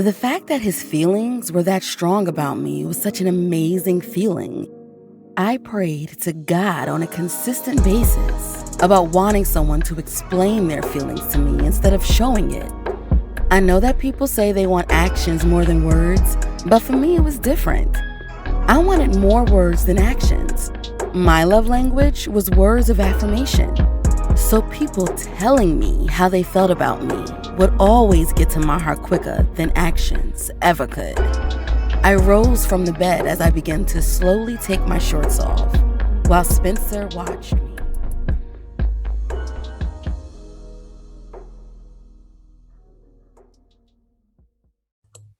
The fact that his feelings were that strong about me was such an amazing feeling. I prayed to God on a consistent basis about wanting someone to explain their feelings to me instead of showing it. I know that people say they want actions more than words, but for me it was different. I wanted more words than actions. My love language was words of affirmation. So people telling me how they felt about me would always get to my heart quicker than actions ever could. I rose from the bed as I began to slowly take my shorts off, while Spencer watched me.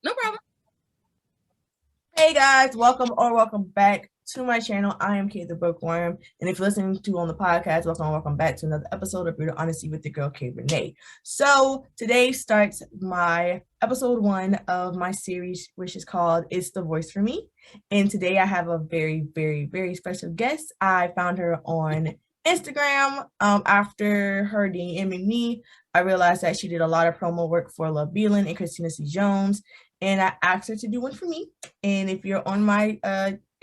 No problem. Hey guys, welcome back to my channel. I am Kaythebookworm, and if you're listening to on the podcast, welcome back to another episode of Brutal Honesty with your girl Kay Renee. So today starts my episode 1 of my series, which is called It's the Voice for Me. And today I have a very, very, very special guest. I found her on Instagram. After her DMing me, I realized that she did a lot of promo work for Love Beelan and Christina C. Jones. And I asked her to do one for me. And if you're on my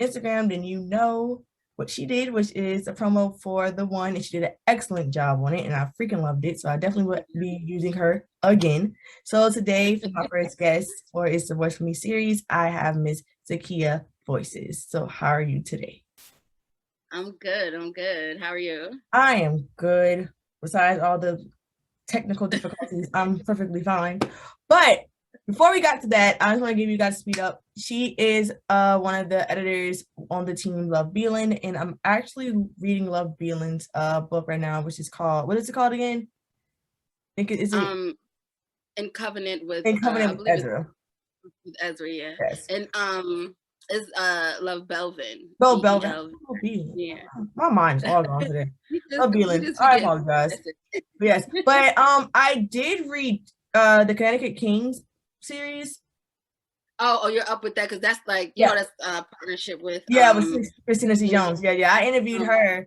Instagram, then you know what she did, which is a promo for the one, and she did an excellent job on it, and I freaking loved it. So I definitely would be using her again. So today, for my first guest for It's the Voice for Me series, I have Miss Zakiya Voices. So how are you today? I'm good. How are you? I am good. Besides all the technical difficulties, I'm perfectly fine. But before we got to that, I just want to give you guys a speed up. She is one of the editors on the team Love Beelan, and I'm actually reading Love Beelan's book right now, which is called, what is it called again? I think is it In Covenant with Ezra. With Ezra, yeah. Yes. And is Love Belvin. Oh, Belvin. Yeah. My mind's all gone today. Love Beelan. I apologize. Yes. But I did read the Connecticut Kings series. Oh, you're up with that, because that's like, you know, that's partnership with with Christina C. Jones. Yeah. I interviewed her.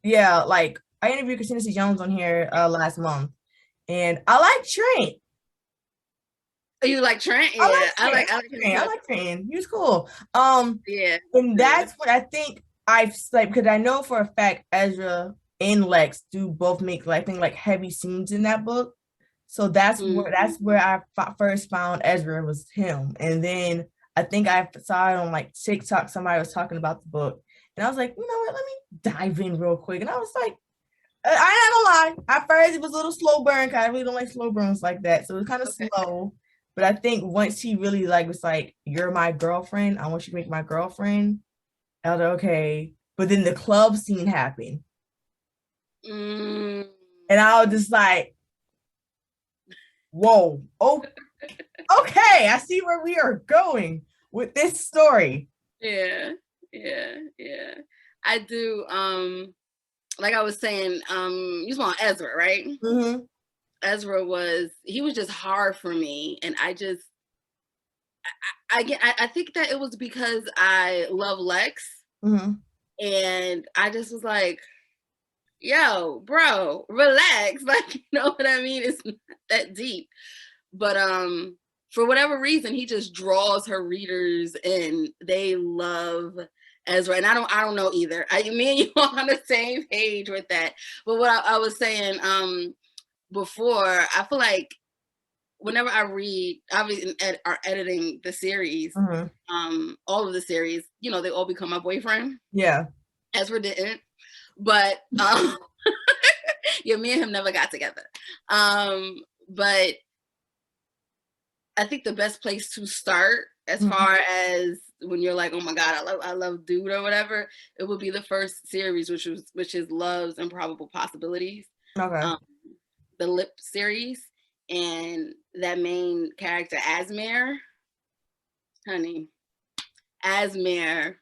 Yeah, like I interviewed Christina C. Jones on here last month, and I like Trent. Oh, you like Trent? Yeah, I like Trent. He was cool. Yeah, and that's what I think I've like, because I know for a fact Ezra and Lex do both make like, I think, like heavy scenes in that book. So that's where I first found Ezra, was him. And then I think I saw it on like TikTok. Somebody was talking about the book, and I was like, you know what? Let me dive in real quick. And I was like, I ain't gonna lie. At first, it was a little slow burn, because I really don't like slow burns like that. So it was kind of slow. But I think once he really like was like, you're my girlfriend, I want you to make my girlfriend, I was like, okay. But then the club scene happened. And I was just like, whoa, oh, okay, I see where we are going with this story. Yeah. I do, like I was saying, you want Ezra, right? Mm-hmm. Ezra was just hard for me, and I think that it was because I love Lex, and I just was like, yo, bro, relax, like, you know what I mean? It's not that deep. But for whatever reason, he just draws her readers, and they love Ezra. And I don't know either. Me and you are on the same page with that. But what I was saying before, I feel like whenever I read, obviously are editing the series, all of the series, you know, they all become my boyfriend. Yeah. Ezra didn't. But yeah, me and him never got together. But I think the best place to start, as far as when you're like, oh my God, I love dude or whatever, it would be the first series, which is Love's Improbable Possibilities. Okay. The Lip series, and that main character, Asmere, honey, Asmere,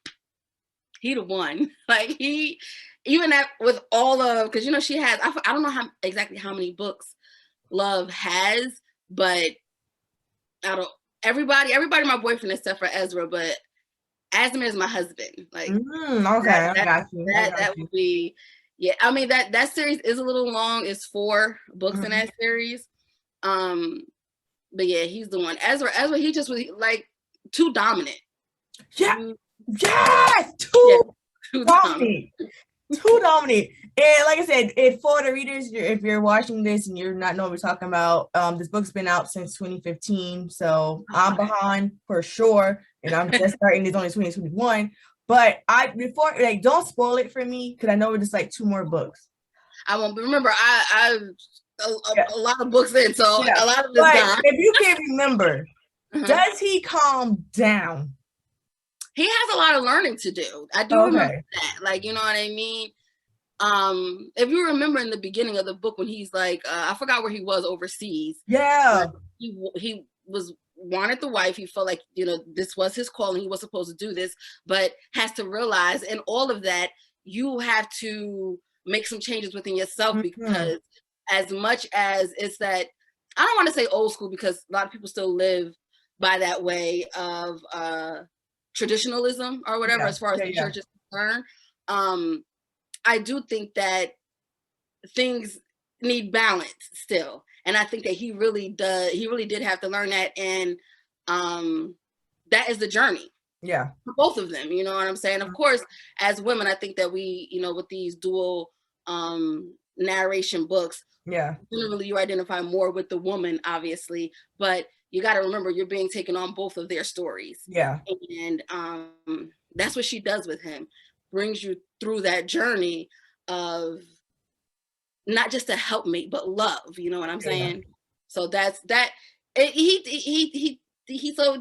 he the one. Like, he, even that with all of, because, you know, she has, I don't know exactly how many books Love has, but out of everybody my boyfriend except for Ezra, but Asmere is my husband. Like, okay, I got you. That would be, yeah. I mean, that series is a little long. It's 4 books in that series, But yeah, he's the one. Ezra, he just was like too dominant. Yeah. Yes. Too dominant. Too dominant. And like I said, for the readers, if you're watching this and you're not knowing what we're talking about, this book's been out since 2015. So I'm behind for sure. And I'm just starting this only 2021. But don't spoil it for me because I know it's just like 2 more books. I won't remember. I a lot of books in, so a lot of this gone. If you can't remember, does he calm down? He has a lot of learning to do. I do remember that. Like, you know what I mean? If you remember in the beginning of the book when he's like, I forgot where he was overseas. Yeah. He wanted the wife. He felt like, you know, this was his calling. He was supposed to do this, but has to realize in all of that, you have to make some changes within yourself because as much as it's that, I don't want to say old school because a lot of people still live by that way of traditionalism or whatever, as far as the church is concerned. I do think that things need balance still. And I think that he really did have to learn that. And that is the journey. Yeah. For both of them, you know what I'm saying? Of course, as women, I think that we, you know, with these dual narration books, generally you identify more with the woman, obviously, but you got to remember you're being taken on both of their stories. Yeah. And that's what she does with him. Brings you through that journey of not just a helpmate, but love. You know what I'm saying? So that's that. So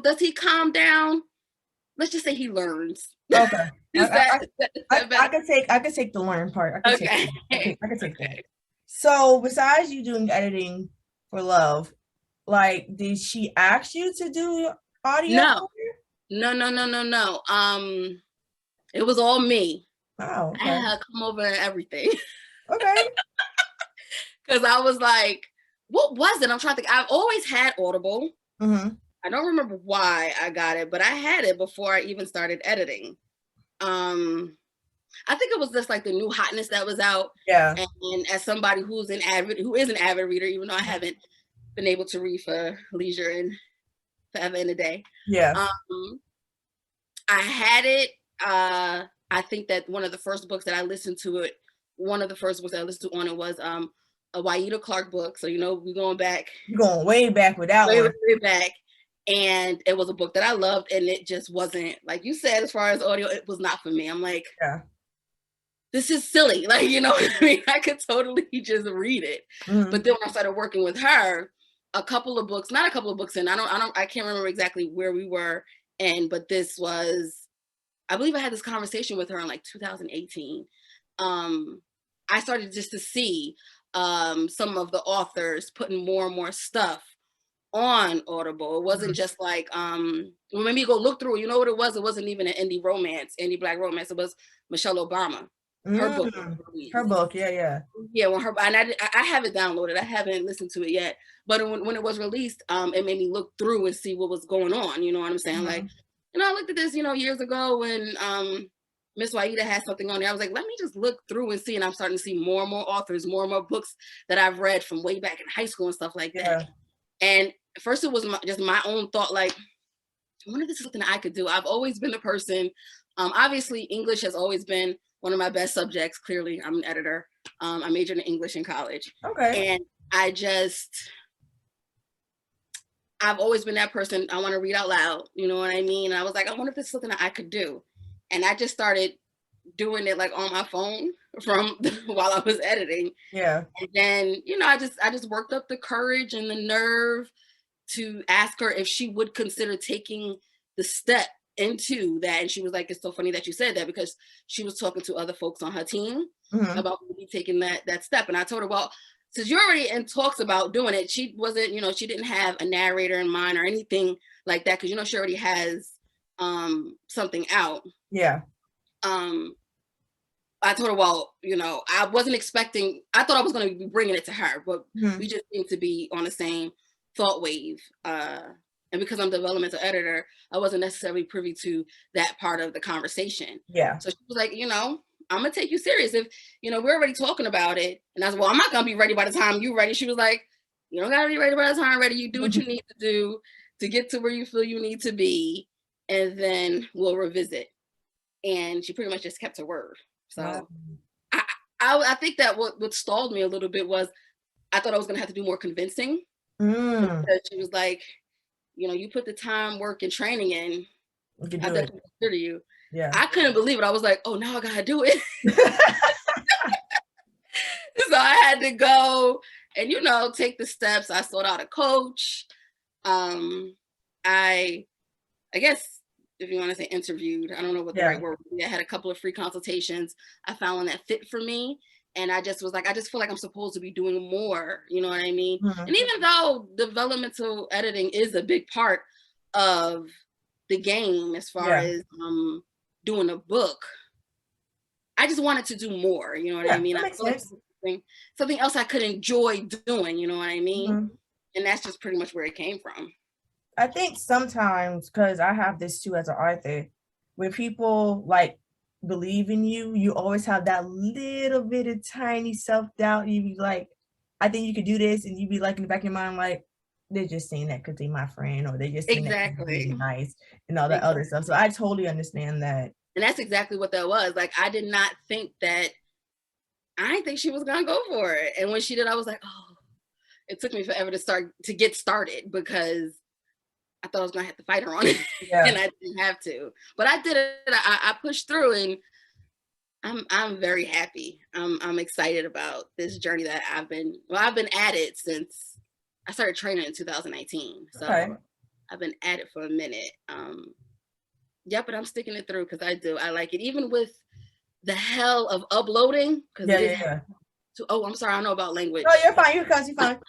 does he calm down? Let's just say he learns. Okay. I could take the learn part. I could take that. So besides you doing editing for Love, like, did she ask you to do audio? No. It was all me. Wow. Okay. I had her come over and everything. Okay. Because I was like, what was it? I'm trying to think. I've always had Audible. I don't remember why I got it, but I had it before I even started editing. I think it was just like the new hotness that was out. Yeah. And as somebody who is an avid reader, even though I haven't been able to read for leisure and forever in a day. Yeah. I had it. I think that one of the first books that I listened to on it was a Waida Clark book. So, you know, we're going back. You're going way back with that one. Way back. And it was a book that I loved, and it just wasn't, like you said, as far as audio, it was not for me. I'm like, this is silly. Like, you know what I mean? I could totally just read it. But then when I started working with her, not a couple of books in, I can't remember exactly where we were in, but this was, I believe I had this conversation with her in like 2018. I started just to see some of the authors putting more and more stuff on Audible. It wasn't just like, maybe you go look through, you know what it was? It wasn't even an indie Black romance. It was Michelle Obama. Her book. Her book, yeah. Yeah, and I have it downloaded. I haven't listened to it yet. But when it was released, it made me look through and see what was going on. You know what I'm saying? Like, you know, I looked at this, you know, years ago when Miss Waida had something on there. I was like, let me just look through and see. And I'm starting to see more and more authors, more and more books that I've read from way back in high school and stuff like that. And first it was just my own thought, like, I wonder if this is something I could do. I've always been the person, obviously English has always been one of my best subjects. Clearly, I'm an editor. I majored in English in college. Okay. And I've always been that person. I want to read out loud. You know what I mean? And I was like, I wonder if this is something that I could do. And I just started doing it like on my phone from while I was editing. Yeah. And then, you know, I just worked up the courage and the nerve to ask her if she would consider taking the step into that. And she was like, it's so funny that you said that, because she was talking to other folks on her team about maybe taking that step. And I told her, well, since you're already in talks about doing it, she wasn't, you know, she didn't have a narrator in mind or anything like that, because, you know, she already has something out. Yeah. I told her, well, you know, I wasn't expecting, I thought I was going to be bringing it to her, but we just seem to be on the same thought wave. And because I'm developmental editor, I wasn't necessarily privy to that part of the conversation. Yeah. So she was like, you know, I'm going to take you serious. If, you know, we're already talking about it. And I said, well, I'm not going to be ready by the time you're ready. She was like, You don't gotta be ready by the time ready. You do what you need to do to get to where you feel you need to be, and then we'll revisit. And she pretty much just kept her word. So wow. I think that what stalled me a little bit was I thought I was gonna have to do more convincing. Because she was like, you know, you put the time, work, and training in. I definitely consider you. Yeah. I couldn't believe it. I was like, oh, now I gotta do it. So I had to go and, you know, take the steps. I sought out a coach. I guess if you want to say interviewed, I don't know what the right word would be. I had a couple of free consultations. I found one that fit for me. And I just was like, I just feel like I'm supposed to be doing more. You know what I mean? And even though developmental editing is a big part of the game as far as doing a book, I just wanted to do more. You know what I mean? That makes sense. Something else I could enjoy doing. You know what I mean? And that's just pretty much where it came from. I think sometimes, because I have this too as an author, when people like believe in you, you always have that little bit of tiny self-doubt. You be like, I think you could do this, and you be like in the back of your mind, like, they're just saying that because they're my friend, or they're just saying that because they're nice, and all that other stuff. So I totally understand that. And that's exactly what that was. Like, I did not think that, I didn't think she was gonna go for it. And when she did, I was like, oh, it took me forever to get started, because I thought I was gonna have to fight her on it, and I didn't have to. But I did it. I pushed through, and I'm very happy. I'm excited about this journey that I've been at it since I started training in 2019. So I've been at it for a minute. But I'm sticking it through because I like it, even with the hell of uploading. Oh, I'm sorry, I don't know about language. No, you're fine. You're fine.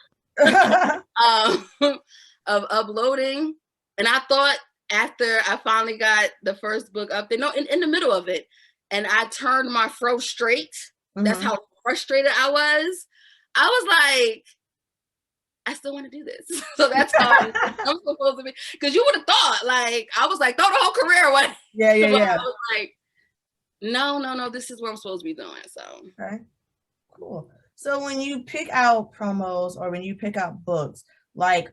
Of uploading. And I thought after I finally got the first book up there, in the middle of it, and I turned my fro straight. That's how frustrated I was. I was like, I still want to do this. So that's how I'm supposed to be. Because you would have thought, like, I was like, throw the whole career away. I was like, no, this is what I'm supposed to be doing. So cool. So when you pick out promos or when you pick out books, like,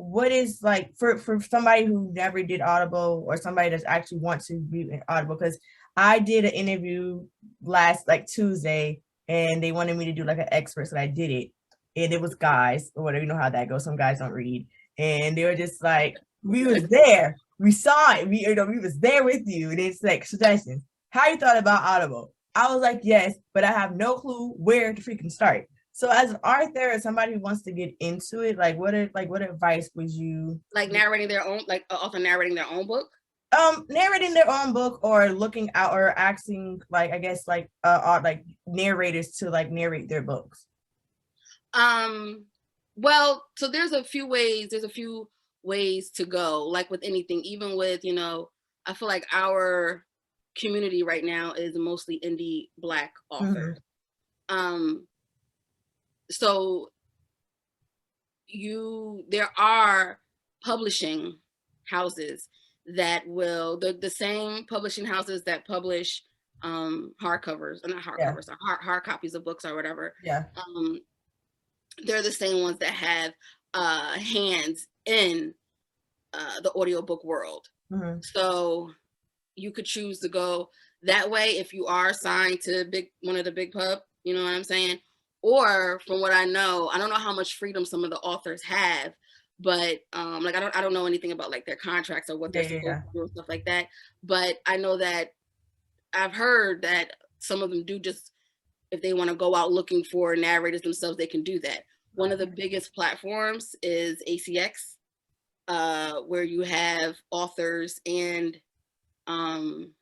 what is, like, for somebody who never did Audible, or somebody that's actually wants to be in Audible? Because I did an interview last Tuesday, and they wanted me to do like an expert, so I did it, and it was guys or whatever. You know how that goes. Some guys don't read, and they were just like, we was there, we saw it, we was there with you, and it's like, suggestions. How you thought about Audible? I was like, yes, but I have no clue where to freaking start. So as an author, as somebody who wants to get into it, what advice would you like narrating their own, like author narrating their own book? Narrating their own book, or looking out, or asking narrators to narrate their books. Well, so there's a few ways to go, like with anything, even with, I feel like our community right now is mostly indie Black authors. So there are publishing houses that will, the same publishing houses that publish hardcovers, or not hardcovers, or hard copies of books or whatever. They're the same ones that have hands in the audiobook world. So you could choose to go that way if you are signed to one of the big pub, you know what I'm saying? Or from what I don't know how much freedom some of the authors have, but I don't know anything about like their contracts or what they're supposed to do and stuff like that. But I know that I've heard that some of them do, just if they want to go out looking for narrators themselves, they can do that. One of the biggest platforms is ACX, where you have authors and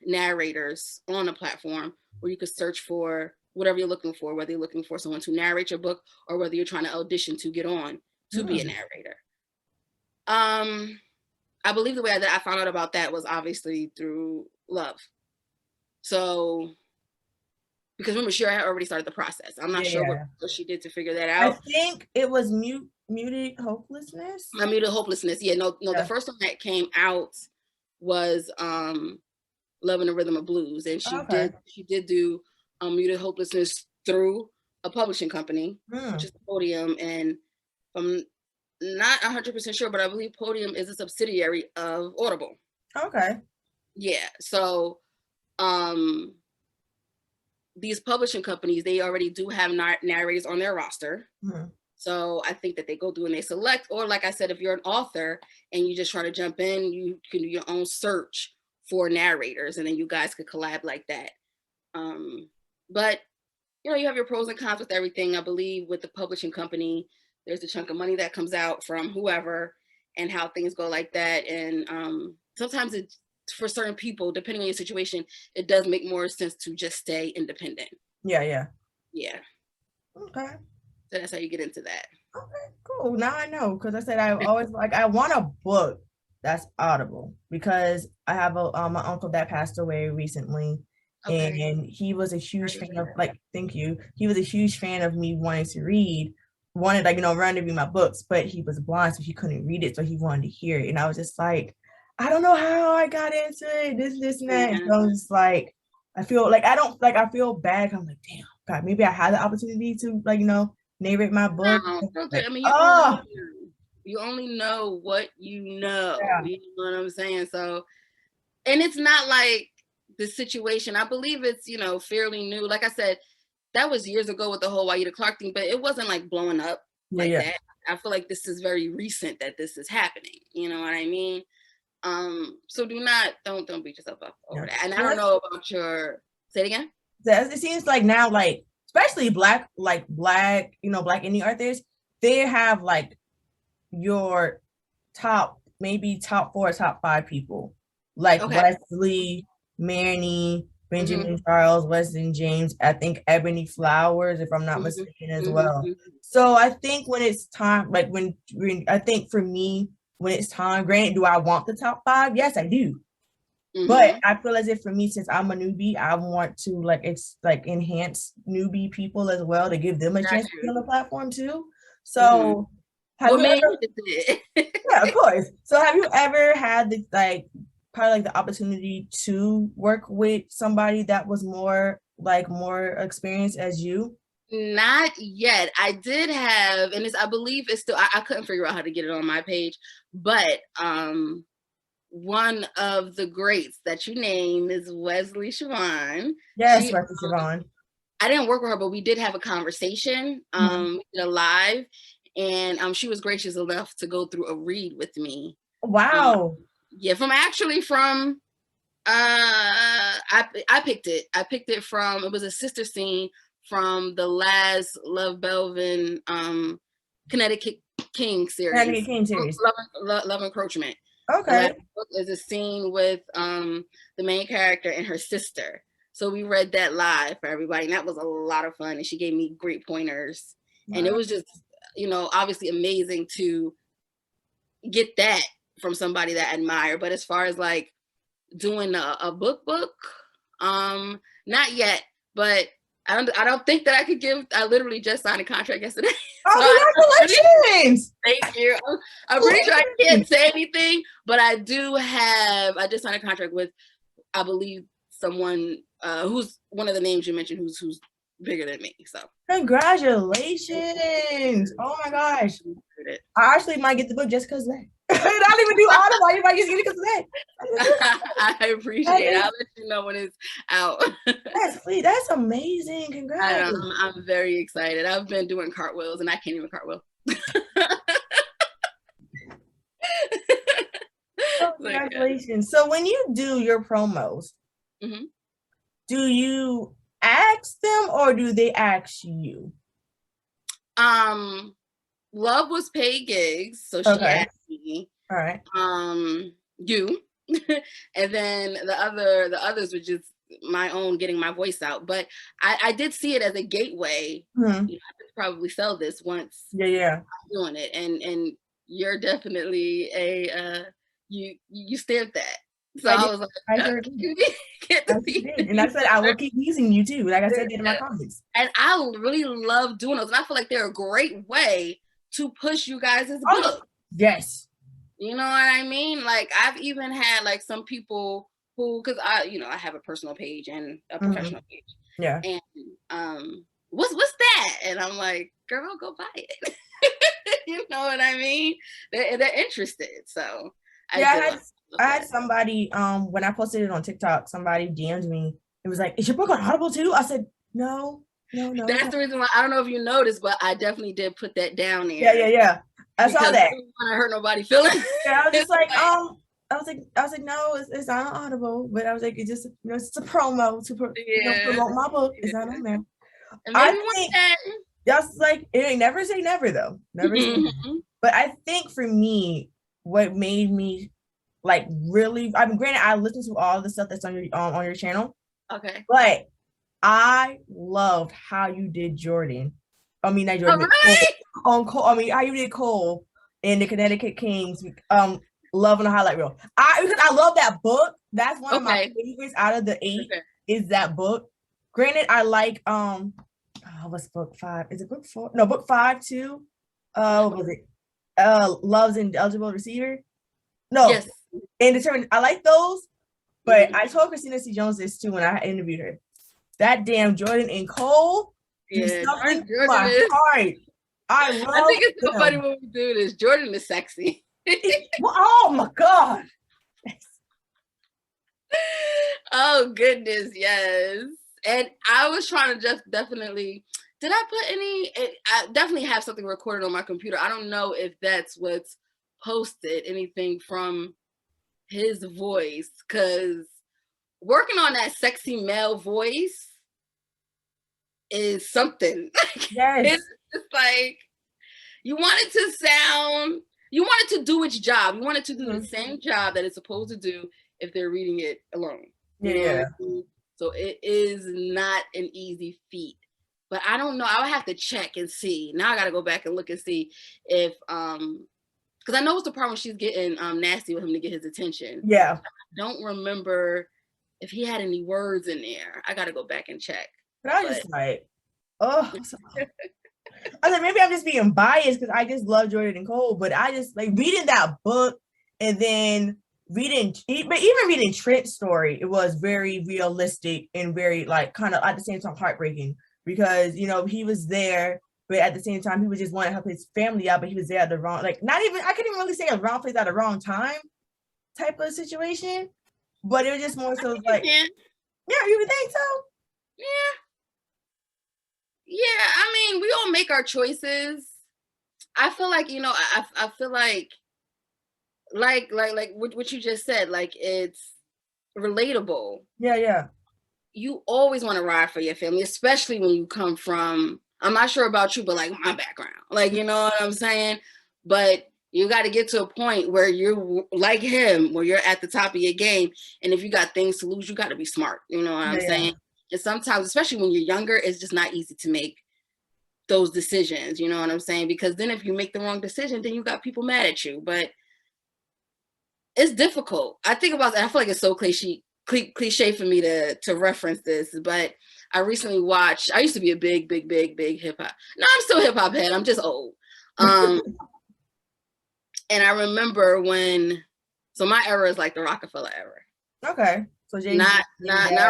narrators on a platform where you could search for whatever you're looking for, whether you're looking for someone to narrate your book or whether you're trying to audition to get on to be a narrator. I believe the way that I found out about that was obviously through Love. So, because remember, she had already started the process. I'm not sure what she did to figure that out. I think it was Muted Hopelessness. Muted Hopelessness. The first one that came out was Love and the Rhythm of Blues, and she did do Muted Hopelessness through a publishing company, which is Podium, and if I'm not 100% sure, but I believe Podium is a subsidiary of Audible. Okay. Yeah. So these publishing companies, they already do have narrators on their roster. Mm-hmm. So I think that they go through and they select, or like I said, if you're an author and you just try to jump in, you can do your own search for narrators, and then you guys could collab like that. But you know, you have your pros and cons with everything. I believe with the publishing company, there's a chunk of money that comes out from whoever and how things go like that. And sometimes for certain people, depending on your situation, it does make more sense to just stay independent. Yeah. Okay. So that's how you get into that. Okay, cool. Now I know, because I said I always I want a book that's Audible, because I have my uncle that passed away recently. Okay. And he was a huge fan of thank you. He was a huge fan of me wanting to read, wanted running to read my books, but he was blind, so he couldn't read it, so he wanted to hear it. And I was just like, I don't know how I got into it, this and that. So I was just like, I feel I feel bad. I'm like, damn, God, maybe I had the opportunity to narrate my book. I mean, you only know what you know. Yeah. You know what I'm saying? So, and it's not like the situation. I believe it's fairly new. Like I said, that was years ago with the whole Waida Clark thing, but it wasn't like blowing up like that. I feel like this is very recent that this is happening. You know what I mean? So don't beat yourself up over that. And I don't know about your. Say it again. It seems like now, especially black indie authors, they have your top 4, top 5 people, Wesley, Manny, Benjamin Charles, Weston James, I think Ebony Flowers, if I'm not mistaken, as well. So I think when it's time, I think for me, when it's time, granted, do I want the top 5? Yes, I do. But I feel as if for me, since I'm a newbie, I want to enhance newbie people as well, to give them a chance to be on the platform too. So yeah, of course. So have you ever had the the opportunity to work with somebody that was more experienced as you? Not yet. I did have, and I believe it's still, I couldn't figure out how to get it on my page, but one of the greats that you name is Wesley Siobhan. Yes, Wesley Siobhan. I didn't work with her, but we did have a conversation, we did a live, and she was gracious enough to go through a read with me. Wow. From I picked it. I picked it from, it was a sister scene from the last Love Belvin Connecticut King series. Connecticut King series. Love Encroachment. Okay. There's a scene with the main character and her sister. So we read that live for everybody, and that was a lot of fun. And she gave me great pointers. Wow. And it was just, obviously amazing to get that from somebody that I admire. But as far as doing a book, not yet. But I don't think that I could give. I literally just signed a contract yesterday. Oh, congratulations! Thank you. I'm pretty sure I can't say anything, but I just signed a contract with, I believe, someone who's one of the names you mentioned, who's bigger than me. So congratulations! Oh my gosh! I actually might get the book just because of that. I don't even do Audible. You might just get it because of that. I appreciate it. I'll let you know when it's out. That's amazing. Congrats. I'm very excited. I've been doing cartwheels and I can't even cartwheel. Congratulations. So when you do your promos, do you ask them or do they ask you? Love was paid gigs, so she asked me. All right. You, and then the others were just my own getting my voice out. But I did see it as a gateway. I could probably sell this once. Yeah. I'm doing it, and you're definitely you stamped that. So I was like, and I said I will keep using you too. Like I said in my comments. And I really love doing those, and I feel like they're a great way to push you guys' book. Yes. You know what I mean? I've even had some people who, because I have a personal page and a professional page. Yeah. And what's that? And I'm like, girl, go buy it. You know what I mean? They're interested. So I had somebody when I posted it on TikTok, somebody DM'd me. It was like, "Is your book on Audible too?" I said, "No." That's the reason why I don't know if you noticed, but I definitely did put that down there. Yeah. I saw that. I didn't want to hurt nobody feeling. Yeah, I was just like, I was like, no, it's not on Audible, but I was like, it just, it's a promo to promote my book. It's not on there. And maybe one day. Just like, it ain't never say never though. Never say never. But I think for me, what made me like really, I mean, granted, I listen to all the stuff that's on your channel. Okay. But I loved how you did Jordan. I mean, not Jordan. Really? Cole. I mean, how you did Cole in the Connecticut Kings. Love on the highlight reel. Because I love that book. That's one of my favorites out of the 8. Is that book. Granted, I like what's book 5? Is it book 4? No, book 5 too. What was it? Love's Ineligible Receiver. No. Yes. Indeterminate. I like those, but I told Christina C. Jones this too when I interviewed her. That damn Jordan and Cole. Yeah, something to my heart. I think it's so funny when we do this. Jordan is sexy. Oh my God. Oh goodness, yes. And I was trying to just definitely, did I put any, I definitely have something recorded on my computer. I don't know if that's what's posted, anything from his voice, because working on that sexy male voice is something. Yes. It's like, you want it to do its job. You want it to do the same job that it's supposed to do if they're reading it alone. Yeah. So it is not an easy feat. But I don't know. I would have to check and see. Now I got to go back and look and see if, because I know it's the part when she's getting nasty with him to get his attention. Yeah. I don't remember if he had any words in there. I got to go back and check. But I was just like, oh. I was like, maybe I'm just being biased because I just love Jordan and Cole, but I just like reading that book and then even reading Trent's story, it was very realistic and very like kind of at the same time heartbreaking because, he was there, but at the same time, he was just wanting to help his family out, but he was there at the wrong, I couldn't even really say a wrong place at the wrong time type of situation, but it was just more so like, yeah, you would think so? Yeah, I mean, we all make our choices. I feel like, I feel like what you just said, like it's relatable. Yeah. You always want to ride for your family, especially when you come from, I'm not sure about you, but like my background, like, you know what I'm saying? But you got to get to a point where you're like him, where you're at the top of your game. And if you got things to lose, you got to be smart. You know what I'm saying? And sometimes, especially when you're younger, it's just not easy to make those decisions. You know what I'm saying? Because then if you make the wrong decision, then you got people mad at you. But it's difficult. I think about that. I feel like it's so cliche for me to reference this. But I recently watched, I used to be a big hip hop. No, I'm still hip hop head. I'm just old. And I remember so my era is like the Rockefeller era. Okay. So Jay-Z, not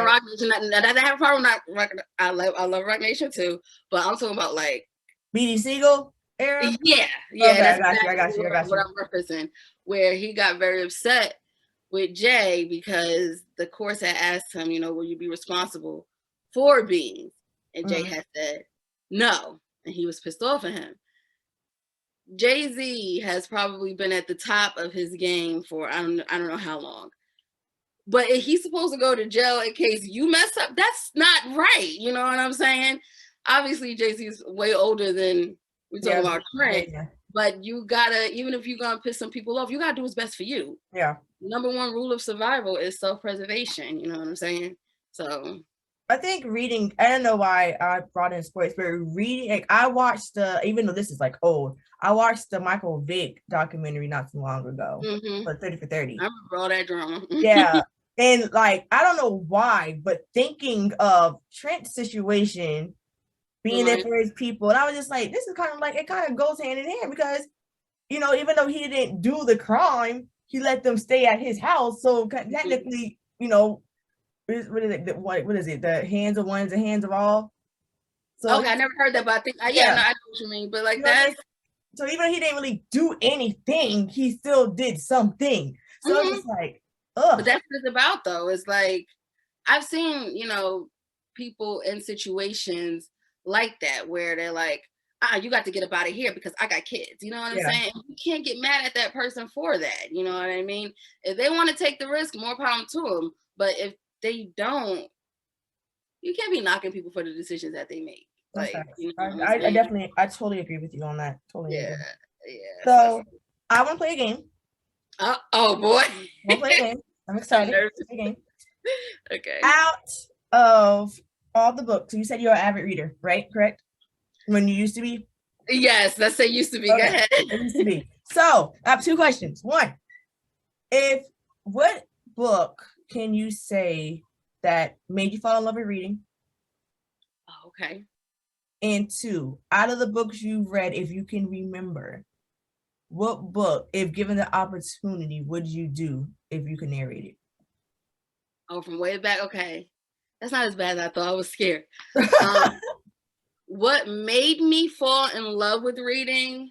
Rock Nation. That have a problem. Not Rock. I love Rock Nation too, but I'm talking about like B.D. Siegel era. Yeah. Okay, I got you. What I'm referencing, where he got very upset with Jay because the course had asked him, will you be responsible for beans? And Jay had said no, and he was pissed off at him. Jay-Z has probably been at the top of his game for I don't know how long. But if he's supposed to go to jail in case you mess up, that's not right. You know what I'm saying? Obviously, Jay-Z's way older than we're talking about Trent. Yeah. But you gotta, even if you're gonna piss some people off, you gotta do what's best for you. Yeah. Number one rule of survival is self-preservation. You know what I'm saying? So I think reading, I don't know why I brought in sports, but reading, like I watched even though this is like old, I watched the Michael Vick documentary not too long ago, for 30 for 30. I remember all that drama. Yeah. And like, I don't know why, but thinking of Trent's situation, being there for his people, and I was just like, this is kind of like, it kind of goes hand in hand because, even though he didn't do the crime, he let them stay at his house. So technically, what is it? What is it? The hands of one is the hands of all. So okay, I never heard that, but I think, I know what you mean, but like that. So even though he didn't really do anything, he still did something. So it's just like, ugh. But that's what it's about, though. It's like, I've seen, people in situations like that where they're like, you got to get up out of here because I got kids. You know what I'm saying? You can't get mad at that person for that. You know what I mean? If they want to take the risk, more power to them. But if they don't, you can't be knocking people for the decisions that they make. Like, I totally agree with you on that. Totally agree. Yeah. So I want to play a game. Oh boy. I want to play a game. I'm excited. Play a game. Okay. Out of all the books, you said you're an avid reader, right? Correct? When you used to be? Yes, let's say used to be. Okay. Go ahead. It used to be. So I have two questions. One, what book can you say that made you fall in love with reading? Oh, okay. And two, out of the books you've read, if you can remember, what book, if given the opportunity, would you do if you could narrate it? Oh, from way back? Okay. That's not as bad as I thought. I was scared. What made me fall in love with reading?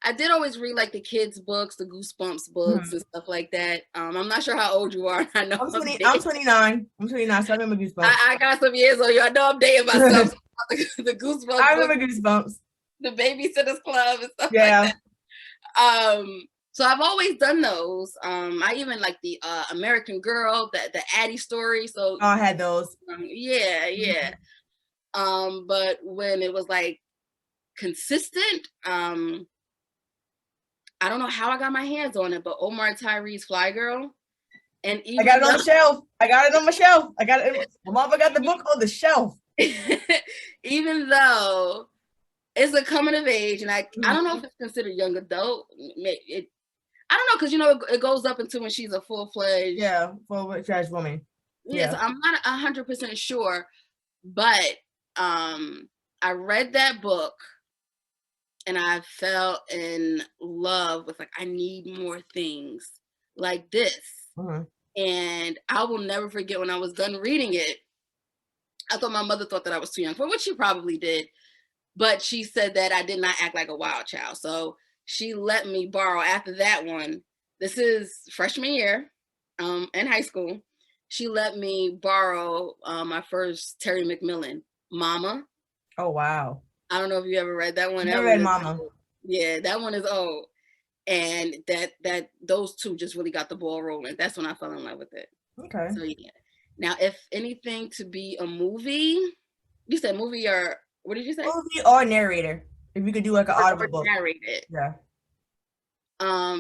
I did always read like the kids' books, the Goosebumps books and stuff like that. I'm not sure how old you are. I know I'm 29. I'm 29, so I remember Goosebumps. I got some years on you. I know I'm dating myself. The Goosebumps. I remember Goosebumps. The Babysitters Club and stuff like that. So I've always done those. I even like the American Girl, the Addie story. So I had those. Yeah. But when it was like consistent, I don't know how I got my hands on it, but Omar Tyree's Fly Girl. And even I got it on the shelf. I got it on my shelf. I got it. My mama got the book on the shelf. Even though it's a coming of age, and I don't know if it's considered young adult. I don't know, because it goes up into when she's a full-fledged full-fledged woman. Yeah, so I'm not 100% sure, but I read that book and I fell in love with, like, I need more things like this. And I will never forget when I was done reading it. I thought my mother thought that I was too young for it, which she probably did. But she said that I did not act like a wild child. So she let me borrow after that one. This is freshman year in high school. She let me borrow my first Terry McMillan, Mama. Oh, wow. I don't know if you ever read that one. I read Mama. Yeah, that one is old. And that those two just really got the ball rolling. That's when I fell in love with it. Okay. So yeah. Now, if anything to be a movie, you said movie or what did you say? Movie or narrator. If you could do like an audible book. Narrate it. Yeah.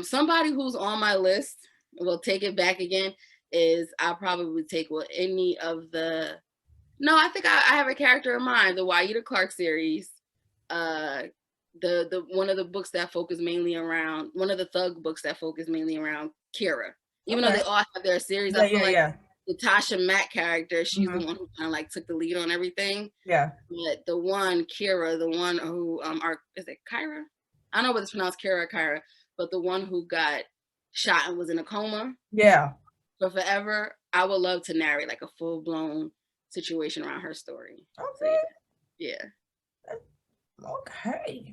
Somebody who's on my list, we'll take it back again, is I'll probably take any of the. No, I think I have a character in mind, the Waida Clark series. The one of the books that focus mainly around one of the thug books that focus mainly around Kira. Even though they all have their series, I feel like the Tasha Mack character, she's the one who kind of like took the lead on everything. Yeah. But the one Kira, the one who is it Kyra? I don't know whether it's pronounced Kira or Kyra, but the one who got shot and was in a coma. Yeah. For forever, I would love to narrate like a full blown situation around her story. Okay. So, yeah. Okay.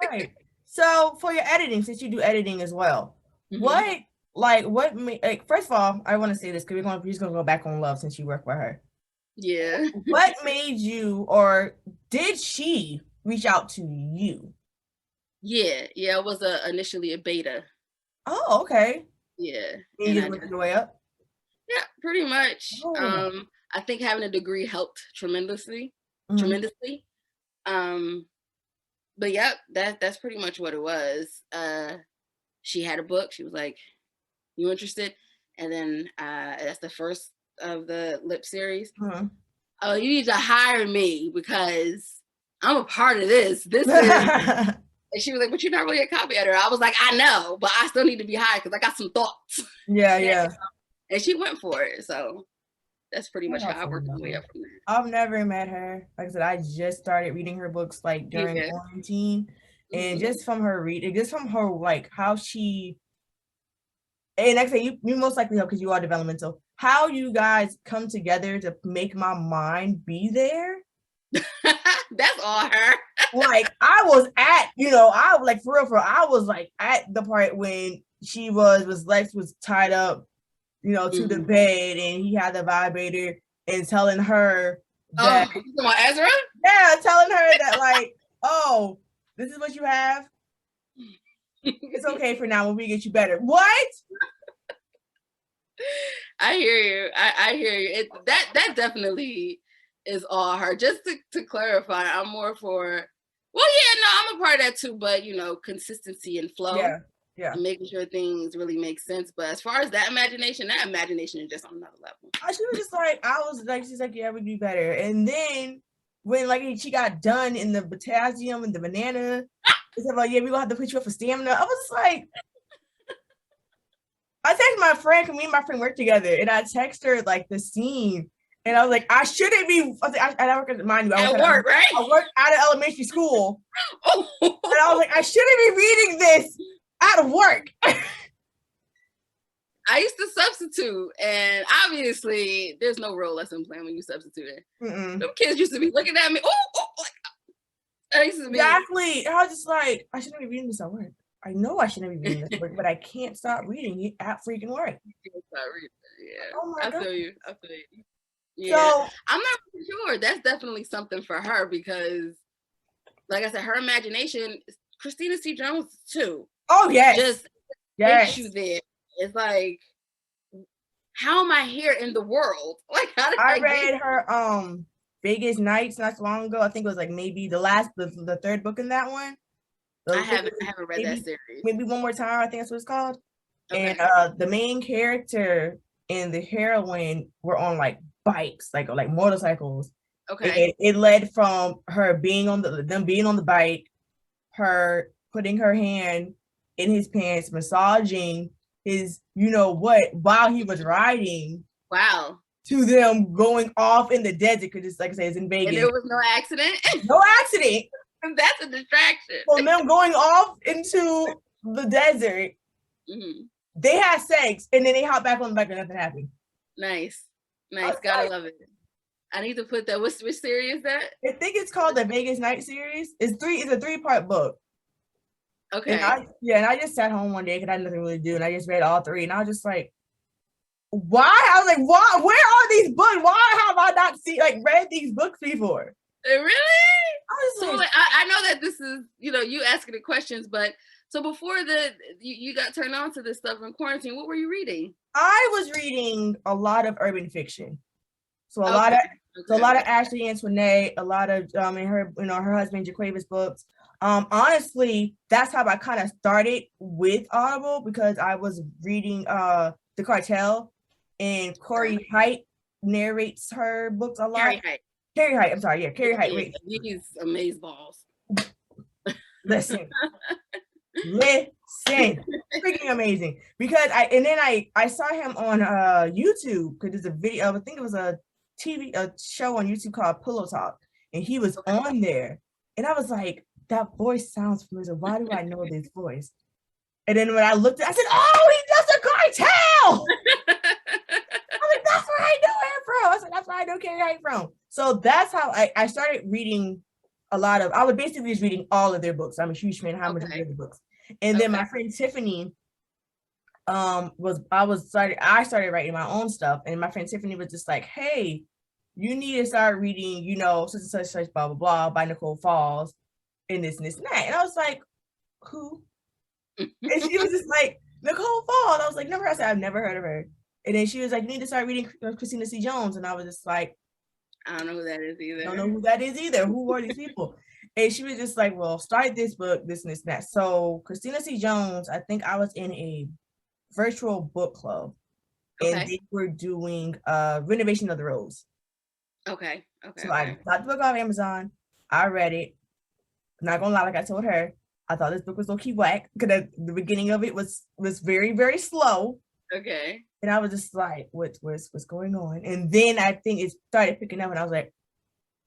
Right. So for your editing, since you do editing as well, what first of all, I want to say this because we're just gonna go back on Love since you work with her. Yeah. What made you, or did she reach out to you? Yeah, it was initially a beta. Oh, okay. Yeah. And you worked your way up? Yeah, pretty much. Oh. I think having a degree helped tremendously. But yeah, that's pretty much what it was. She had a book. She was like, "You interested?" And then that's the first of the Lip series. Oh, you need to hire me because I'm a part of this. This is. And she was like, "But you're not really a copy editor." I was like, "I know, but I still need to be hired because I got some thoughts." Yeah. And she went for it. So that's pretty much how I worked my way up from there. I've never met her. Like I said, I just started reading her books like during quarantine. And just from her reading, just from her like how she, and like I say, you most likely know because you are developmental, how you guys come together to make my mind be there That's all her. Like I was at, I like for real, I was like at the part when she was Lex was tied up, to the bed, and he had the vibrator and telling her that Ezra? Yeah, telling her that like, oh, this is what you have. It's okay for now. When we get you better. What? I hear you. I hear you. That definitely is all her. Just to clarify, I'm more for. Well, yeah, no, I'm a part of that too. But consistency and flow. Yeah. And making sure things really make sense. But as far as that imagination is just on another level. She was just like, she's like, yeah, we do better. And then when like she got done in the potassium and the banana, it's like, yeah, we're gonna have to put you up for stamina. I was like, I texted my friend, because me and my friend work together, and I text her like the scene, and I was like, I shouldn't be. I work at, mind you, I work right? I work out of elementary school, and I was like, I shouldn't be reading this out of work. I used to substitute, and obviously, there's no real lesson plan when you substitute. Them kids used to be looking at me. I used to be exactly. I was just like, I shouldn't be reading this at work. I know I shouldn't be reading this book, but I can't stop reading it at freaking work. Yeah. Oh my God. I feel you. Yeah. So, I'm not really sure. That's definitely something for her because, like I said, her imagination, Christina C. Jones too. Oh, yes. Just takes you there. It's like, how am I here in the world? Like, how did I read her Vegas Nights not so long ago. I think it was like maybe the third book in that one. I haven't read that series. Maybe One More Time, I think that's what it's called. Okay. And the main character and the heroine were on like bikes, like motorcycles. Okay. It led from her being on the bike, her putting her hand in his pants, massaging his, while he was riding. Wow. To them going off in the desert, because it's like I say, it's in Vegas. And there was no accident? No accident. That's a distraction. So them going off into the desert, they had sex, and then they hop back on the bike and nothing happened. Nice. Gotta love it. I need to put that. Which series is that? I think it's called the Vegas Night series. It's a 3-part book. Okay. And I just sat home one day because I had nothing really to do, and I just read all 3, and I was just like, why? I was like, why? Where are these books? Why have I not read these books before? Really? I know that this is, you asking the questions, but so before you got turned on to this stuff in quarantine, what were you reading? I was reading a lot of urban fiction. So a lot of Ashley Antoinette, a lot of and her, her husband Jaquavis books. Honestly, that's how I kind of started with Audible, because I was reading The Cartel, and Corey Haight narrates her books a lot. Carrie Haight, I'm sorry, yeah, Carrie Haight. He's amazeballs. Listen, freaking amazing. Because I saw him on YouTube, because there's a video. I think it was a show on YouTube called Pillow Talk, and he was on there, and I was like, that voice sounds familiar. Why do I know this voice? And then when I looked at it, I said, oh, he does The Cartel. I was like, that's where I know him from. I said, that's where I know Carrie Haight from. So that's how I started reading I was basically just reading all of their books. I'm a huge fan of how much I read the books. And then my friend Tiffany, I started writing my own stuff, and my friend Tiffany was just like, hey, you need to start reading, such and such, blah, blah, blah, by Nicole Falls, and this and this and that. And I was like, who? And she was just like, Nicole Falls. I was like, never. I said, I've never heard of her. And then she was like, you need to start reading Christina C. Jones. And I was just like, I don't know who that is either. Don't know who that is either. Who are these people? And she was just like, well, start this book, this and this and that. So Christina C. Jones, I think I was in a virtual book club, and they were doing Renovation of the Rose. Okay. So I got the book off Amazon. I read it. I'm not gonna lie, like I told her, I thought this book was low-key whack, because the beginning of it was very, very slow. Okay. And I was just like, what's going on? And then I think it started picking up, and I was like,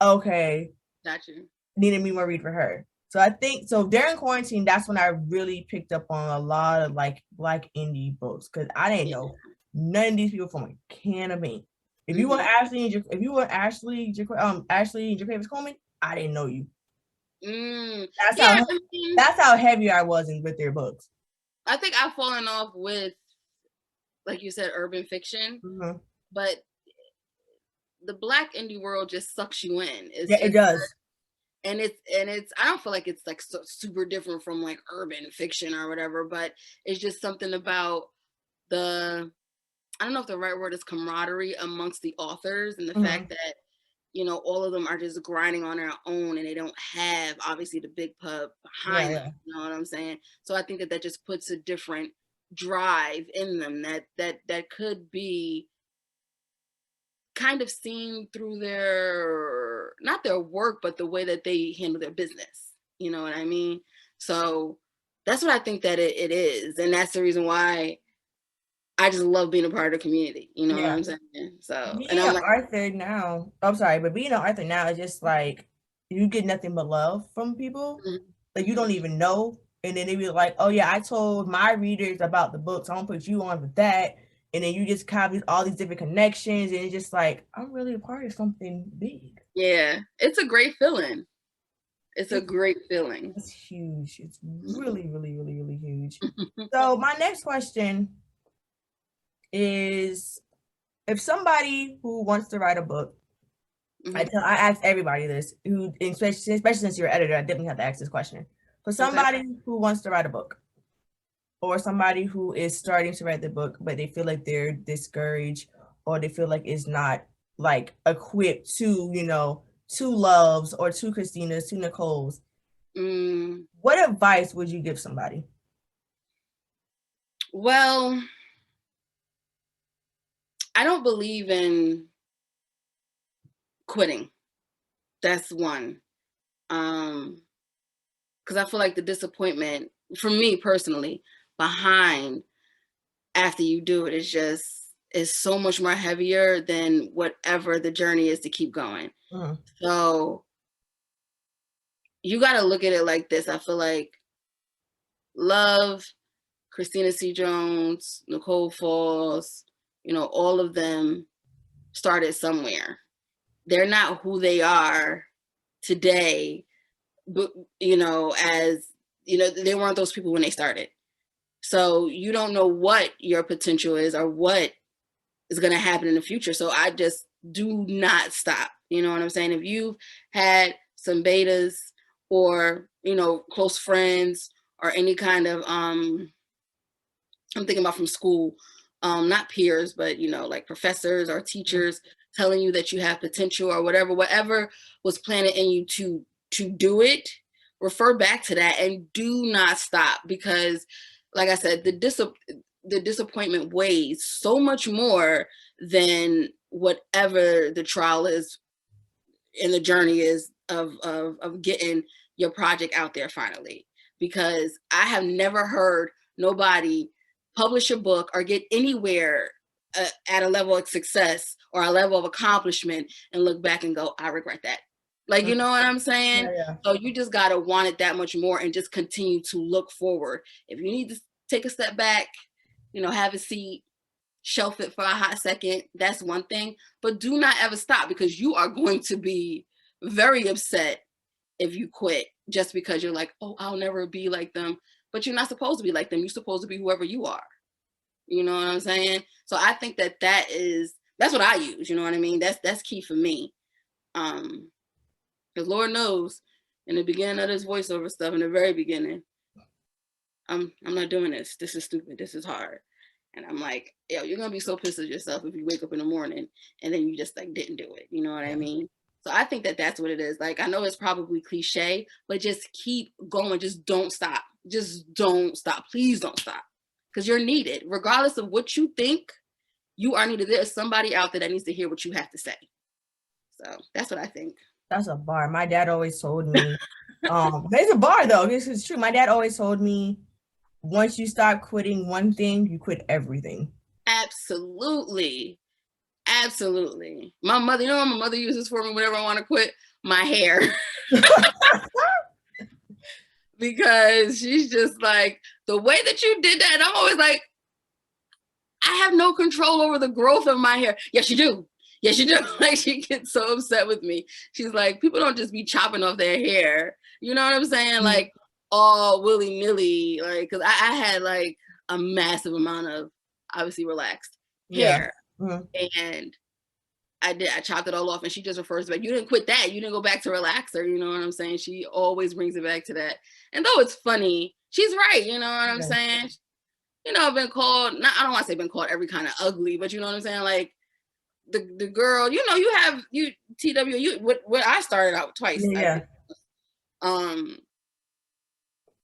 okay. Got you. Needed me more read for her. So I think, during quarantine, that's when I really picked up on a lot of like Black indie books, because I didn't know none of these people from a can of paint. If you were Ashley and Ashley and Jaquavis Coleman, I didn't know you. That's how heavy I was with their books. I think I've fallen off with, like you said, urban fiction, but the Black indie world just sucks you in. It does. And it's I don't feel like it's like so super different from like urban fiction or whatever, but it's just something about the, I don't know if the right word is camaraderie amongst the authors, and the fact that, you know, all of them are just grinding on their own and they don't have obviously the big pub behind them. You know what I'm saying? So I think that just puts a different drive in them that could be kind of seen through their, not their work, but the way that they handle their business. You know what I mean? So that's what I think that it is. And that's the reason why I just love being a part of the community. You know what I'm saying? So being an author now, I'm sorry, but being an author now is just like, you get nothing but love from people that you don't even know. And then they be like, oh yeah, I told my readers about the books, I'm gonna put you on with that. And then you just have all these different connections, and it's just like, I'm really a part of something big. Yeah, it's a great feeling. It's a great feeling. It's huge. It's really, really, really, really huge. So my next question is, if somebody who wants to write a book, I ask everybody this, who, especially since you're an editor, I definitely have to ask this question. For somebody who wants to write a book, or somebody who is starting to write the book, but they feel like they're discouraged, or they feel like it's not like equipped to, you know, 2 Loves or 2 Christinas, 2 Nicoles, what advice would you give somebody? Well, I don't believe in quitting. That's one. Because I feel like the disappointment, for me personally, behind after you do it is so much more heavier than whatever the journey is to keep going. So you got to look at it like this. I feel like Love, Christina C. Jones, Nicole Falls, you know, all of them started somewhere. They're not who they are today, but, you know, as, you know, they weren't those people when they started. So you don't know what your potential is or what is going to happen in the future. So I just do not stop. You know what I'm saying? If you've had some betas or, you know, close friends or any kind of, I'm thinking about from school, not peers, but, you know, like professors or teachers telling you that you have potential or whatever was planted in you to do it, refer back to that and do not stop, because like I said, the disappointment weighs so much more than whatever the trial is and the journey is of getting your project out there finally. Because I have never heard nobody publish a book or get anywhere at a level of success or a level of accomplishment and look back and go, I regret that. Like, you know what I'm saying? So you just got to want it that much more and just continue to look forward. If you need to take a step back, you know, have a seat, shelf it for a hot second, that's one thing. But do not ever stop, because you are going to be very upset if you quit just because you're like, oh, I'll never be like them. But you're not supposed to be like them. You're supposed to be whoever you are. You know what I'm saying? So I think that's what I use. You know what I mean? That's key for me. Because Lord knows, in the beginning of this voiceover stuff, in the very beginning, I'm not doing this. This is stupid. This is hard. And I'm like, yo, you're gonna be so pissed at yourself if you wake up in the morning and then you just like didn't do it. You know what I mean? So I think that's what it is. Like, I know it's probably cliche, but just keep going. Just don't stop. Just don't stop. Please don't stop. Because you're needed. Regardless of what you think, you are needed. There's somebody out there that needs to hear what you have to say. So that's what I think. That's a bar. My dad always told me, there's a bar though. This is true. My dad always told me, once you stop quitting one thing, you quit everything. Absolutely. Absolutely. My mother, you know what my mother uses for me whenever I want to quit? My hair. Because she's just like, the way that you did that, I'm always like, I have no control over the growth of my hair. Yes, you do. Yeah, she do. Like, she gets so upset with me. She's like, people don't just be chopping off their hair. You know what I'm saying? Like, all willy-nilly. Like, because I had like a massive amount of obviously relaxed hair. And I chopped it all off, and she just refers to it. You didn't quit that. You didn't go back to relaxer. You know what I'm saying? She always brings it back to that. And though it's funny, she's right. You know what I'm saying? You know, I've been called, I don't want to say been called every kind of ugly, but you know what I'm saying? Like, the girl, you know, you TW, what I started out twice. Yeah.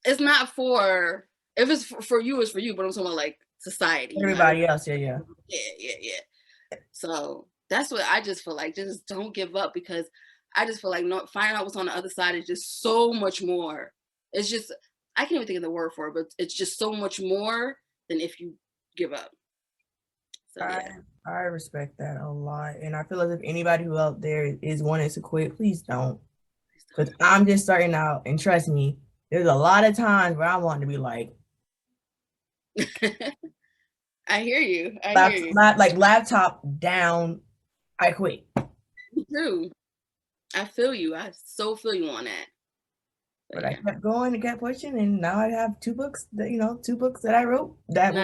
It's not for, if it's for you, it's for you, but I'm talking about like society. Everybody else, yeah. So that's what I just feel like. Just don't give up, because I just feel like finding out what's on the other side is just so much more. It's just, I can't even think of the word for it, but it's just so much more than if you give up. So, I respect that a lot. And I feel as if anybody who out there is wanting to quit, please don't. Because I'm just starting out, and trust me, there's a lot of times where I want to be like, I hear you. Like laptop down, I quit. Me too. I feel you. I so feel you on that. But I kept going and kept pushing, and now I have two books that I wrote that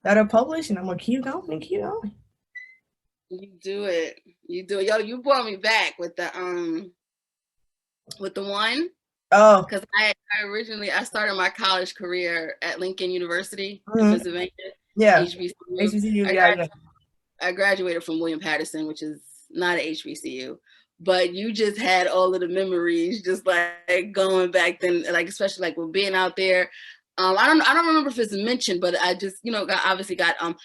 are published, and I'm gonna keep going and keep going. You do it. Yo, you brought me back with the one. Oh, because I originally started my college career at Lincoln University in Pennsylvania. Yeah, HBCU. I graduated from William Patterson, which is not an HBCU. But you just had all of the memories, just like going back then, like especially like with being out there. I don't remember if it's mentioned, but I just, you know, got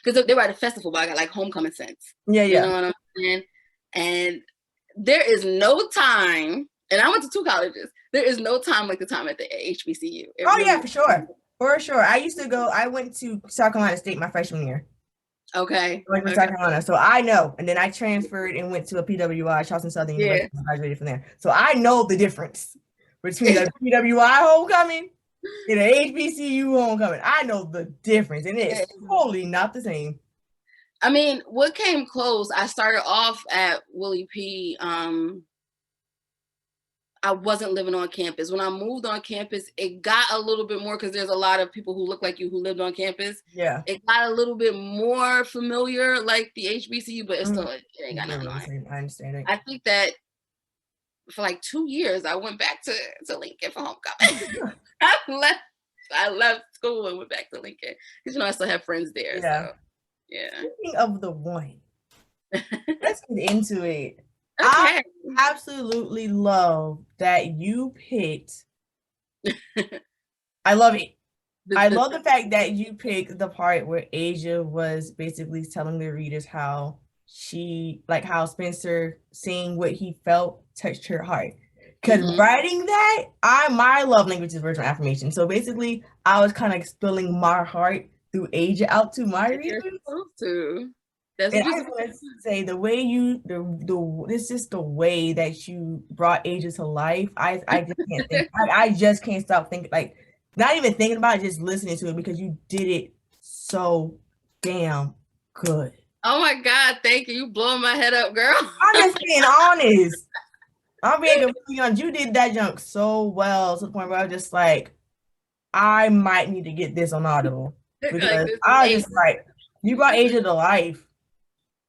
because they were at a festival, but I got like homecoming scents. Yeah. You know what I'm saying? And there is no time, and I went to 2 colleges. There is no time like the time at the HBCU. Yeah, for sure. I went to South Carolina State my freshman year. Okay. I went to South Carolina, so I know. And then I transferred and went to a PWI, Charleston Southern University, and graduated from there. So I know the difference between a PWI homecoming and an HBCU homecoming. I know the difference, and it's totally not the same. I mean, what came close, I started off at Willie P. I wasn't living on campus. When I moved on campus, it got a little bit more, because there's a lot of people who look like you who lived on campus. Yeah. It got a little bit more familiar, like the HBCU, but it's still, it ain't got nothing on it. I understand it. I think that for like 2 years, I went back to Lincoln for homecoming. I left school and went back to Lincoln, because, you know, I still have friends there. Yeah. So, yeah. Speaking of the one, let's get into it. Okay. I absolutely love that you picked. I love it. I love the fact that you picked the part where Asia was basically telling the readers how Spencer saying what he felt touched her heart. Because writing that, my love language is verbal affirmation. So basically, I was kind of spilling my heart through Asia out to my readers. You're supposed to. That's and I just want to say the way it's just the way that you brought Asia to life. I just can't think. I just can't stop thinking, like, not even thinking about it, just listening to it, because you did it so damn good. Oh my God, thank you. You blowing my head up, girl. I'm just being honest. I'm being completely honest. You did that junk so well to the point where I was just like, I might need to get this on Audible. Because I was just like, you brought Asia to life.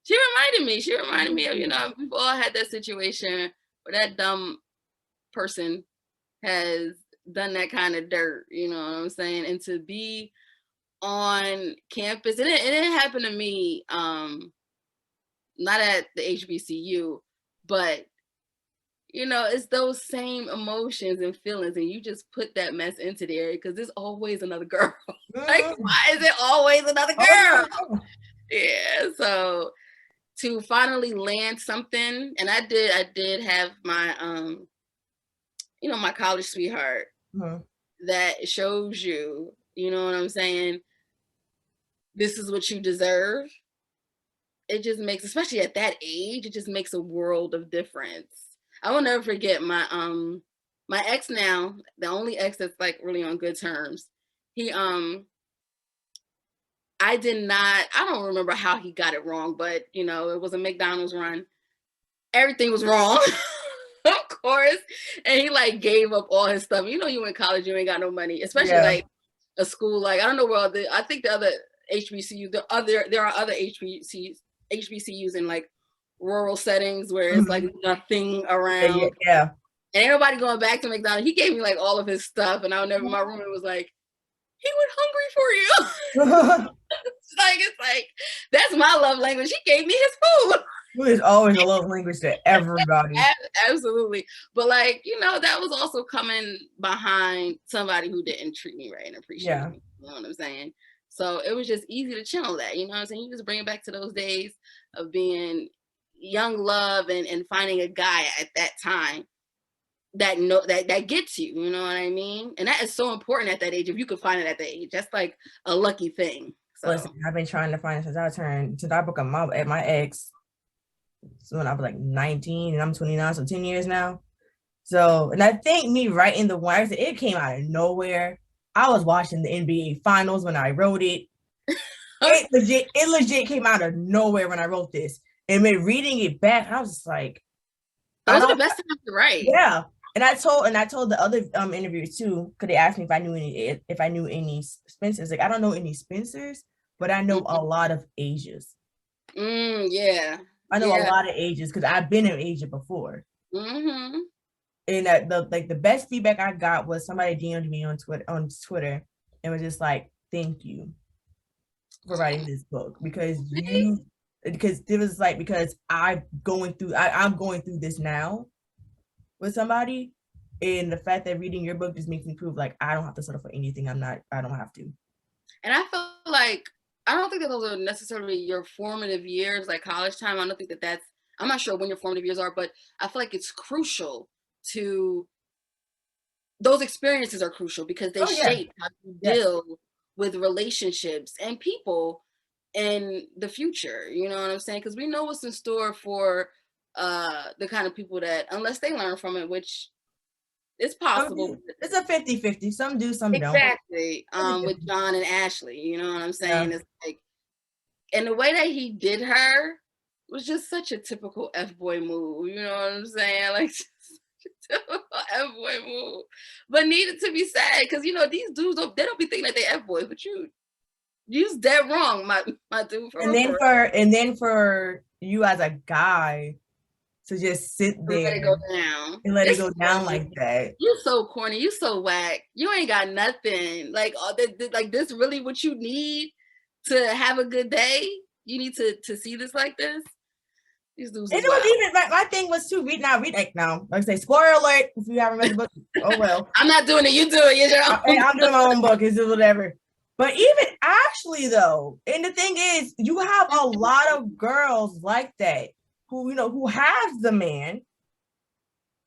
She reminded me of, you know, we've all had that situation where that dumb person has done that kind of dirt, you know what I'm saying? And to be on campus, and it didn't happen to me, not at the HBCU, but, you know, it's those same emotions and feelings, and you just put that mess into there, because there's always another girl. Like, why is it always another girl? Yeah, so to finally land something, and I did have my you know, my college sweetheart that shows you, you know what I'm saying, this is what you deserve. It just makes, especially at that age, it just makes a world of difference. I will never forget my my ex now, the only ex that's like really on good terms. He I don't remember how he got it wrong, but you know, it was a McDonald's run. Everything was wrong, of course. And he like gave up all his stuff. You know, you in college, you ain't got no money, especially like a school. Like, I don't know where I think the other HBCU, there are other HBCUs in like rural settings where it's like nothing around. Yeah. And ain't nobody going back to McDonald's. He gave me like all of his stuff, and my roommate was like, he went hungry for you. It's like that's my love language. He gave me his food. Food is always a love language to everybody. Absolutely. But like, you know, that was also coming behind somebody who didn't treat me right and appreciate me. You know what I'm saying? So it was just easy to channel that. You know what I'm saying? You just bring it back to those days of being young love and finding a guy at that time that gets you, you know what I mean? And that is so important at that age. If you could find it at that age, that's like a lucky thing. So. Listen, I've been trying to find it since I broke up my ex. So when I was like 19 and I'm 29, so 10 years now. So, and I think me writing the one, it came out of nowhere. I was watching the NBA finals when I wrote it. It legit came out of nowhere when I wrote this. And then reading it back, I was just like, those are the best times to write. Yeah. And I told the other interviewers too, because they asked me if I knew any Spencers. Like, I don't know any Spencers, but I know a lot of Asias. Yeah. I know a lot of Asias because I've been in Asia before. Mm-hmm. And the best feedback I got was somebody DM'd me on Twitter and was just like, "Thank you for writing this book because I'm going through this now with somebody, and the fact that reading your book just makes me prove like I don't have to settle for anything. I don't have to." And I feel like I don't think that those are necessarily your formative years, like college time. I don't think that's. I'm not sure when your formative years are, but I feel like it's crucial to. Those experiences are crucial because they shape how you deal with relationships and people in the future. You know what I'm saying? Because we know what's in store for the kind of people that, unless they learn from it, which is possible. It's a 50-50. Some do, some don't. Exactly. With John and Ashley, you know what I'm saying? Yeah. It's like, and the way that he did her was just such a typical F-boy move. You know what I'm saying? Like, just such a typical F-boy move. But needed to be said, because, you know, these dudes, they don't be thinking that they F-boys, but you's dead wrong, my dude. And then for you as a guy to just sit there let it go down and let it go down like that. You so corny. You so whack. You ain't got nothing. Like, like this really what you need to have a good day? You need to see this like this? These dudes. It was even my thing was to read now. Like I say, spoiler alert if you haven't read the book. Oh well. I'm not doing it. You do it. I'm doing my own book. It's whatever. But even Ashley though, and the thing is, you have a lot of girls like that who has the man.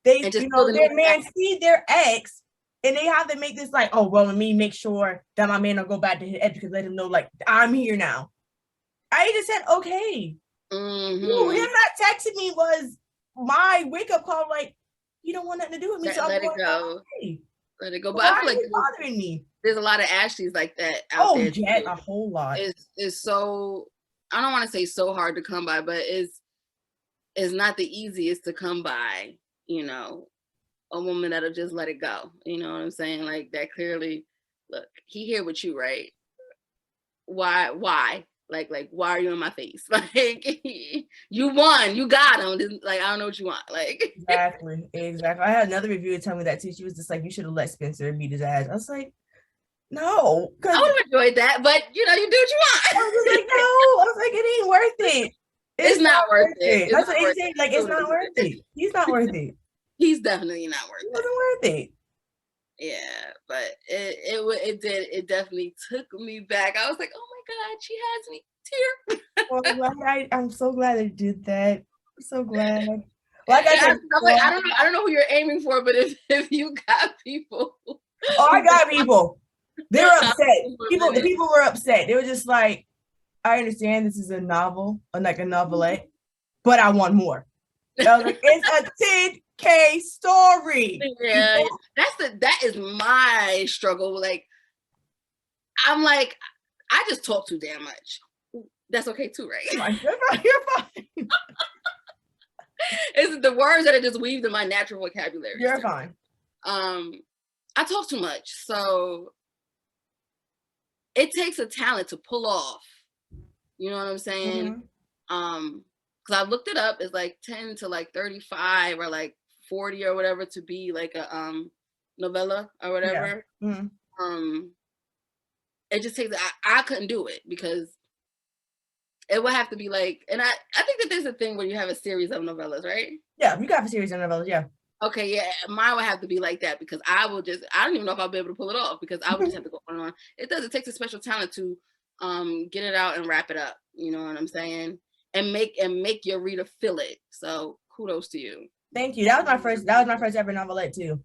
They their man see their ex, and they have to make this like, oh well, let me make sure that my man will go back to his ex because let him know like I'm here now. I just said okay. Mm-hmm. Him not texting me was my wake up call. Like, you don't want nothing to do with me, so let I'm it go. Okay. Let it go. But I feel like bothering me. There's a lot of Ashleys like that out there. Yeah, a whole lot. It's so, I don't want to say so hard to come by, but it's not the easiest to come by. You know, a woman that'll just let it go. You know what I'm saying? Like that clearly. Look, he here with you, right? Why? Like, why are you in my face? Like, you won, you got him. Like, I don't know what you want. Like, exactly. I had another reviewer tell me that too. She was just like, you should have let Spencer beat his ass. I was like, no. I would have enjoyed that, but you know, you do what you want. I was like, no. I was like, it ain't worth it. It's not worth it. That's what he's saying. Like, it's not worth it. He's not worth it. He's definitely not worth it. It wasn't worth it. Yeah, but it definitely took me back. I was like, oh my God, she has me here. Well, I'm so glad they did that. I'm so glad. Like I said, I don't know who you're aiming for, but if you got people. Oh, I got people. They were upset. The people were upset. They were just like, I understand this is a novel, like a novelette, but I want more. I was like, it's a 10K story. Yeah, that is my struggle. Like, I'm like, I just talk too damn much. That's okay too, right? You're fine. It's the words that are just weaved in my natural vocabulary. You're fine. I talk too much, so it takes a talent to pull off. You know what I'm saying? Because I've looked it up. It's like 10 to like 35 or like 40 or whatever to be like a novella or whatever. Yeah. It just takes. I couldn't do it because it would have to be like, and I think that there's a thing where you have a series of novellas, right? Yeah, you got a series of novellas, yeah. Okay, yeah, mine would have to be like that because I don't even know if I'll be able to pull it off because I would just have to go on and on. It takes a special talent to get it out and wrap it up. You know what I'm saying? And make your reader feel it. So kudos to you. Thank you. That was my first ever novelette too.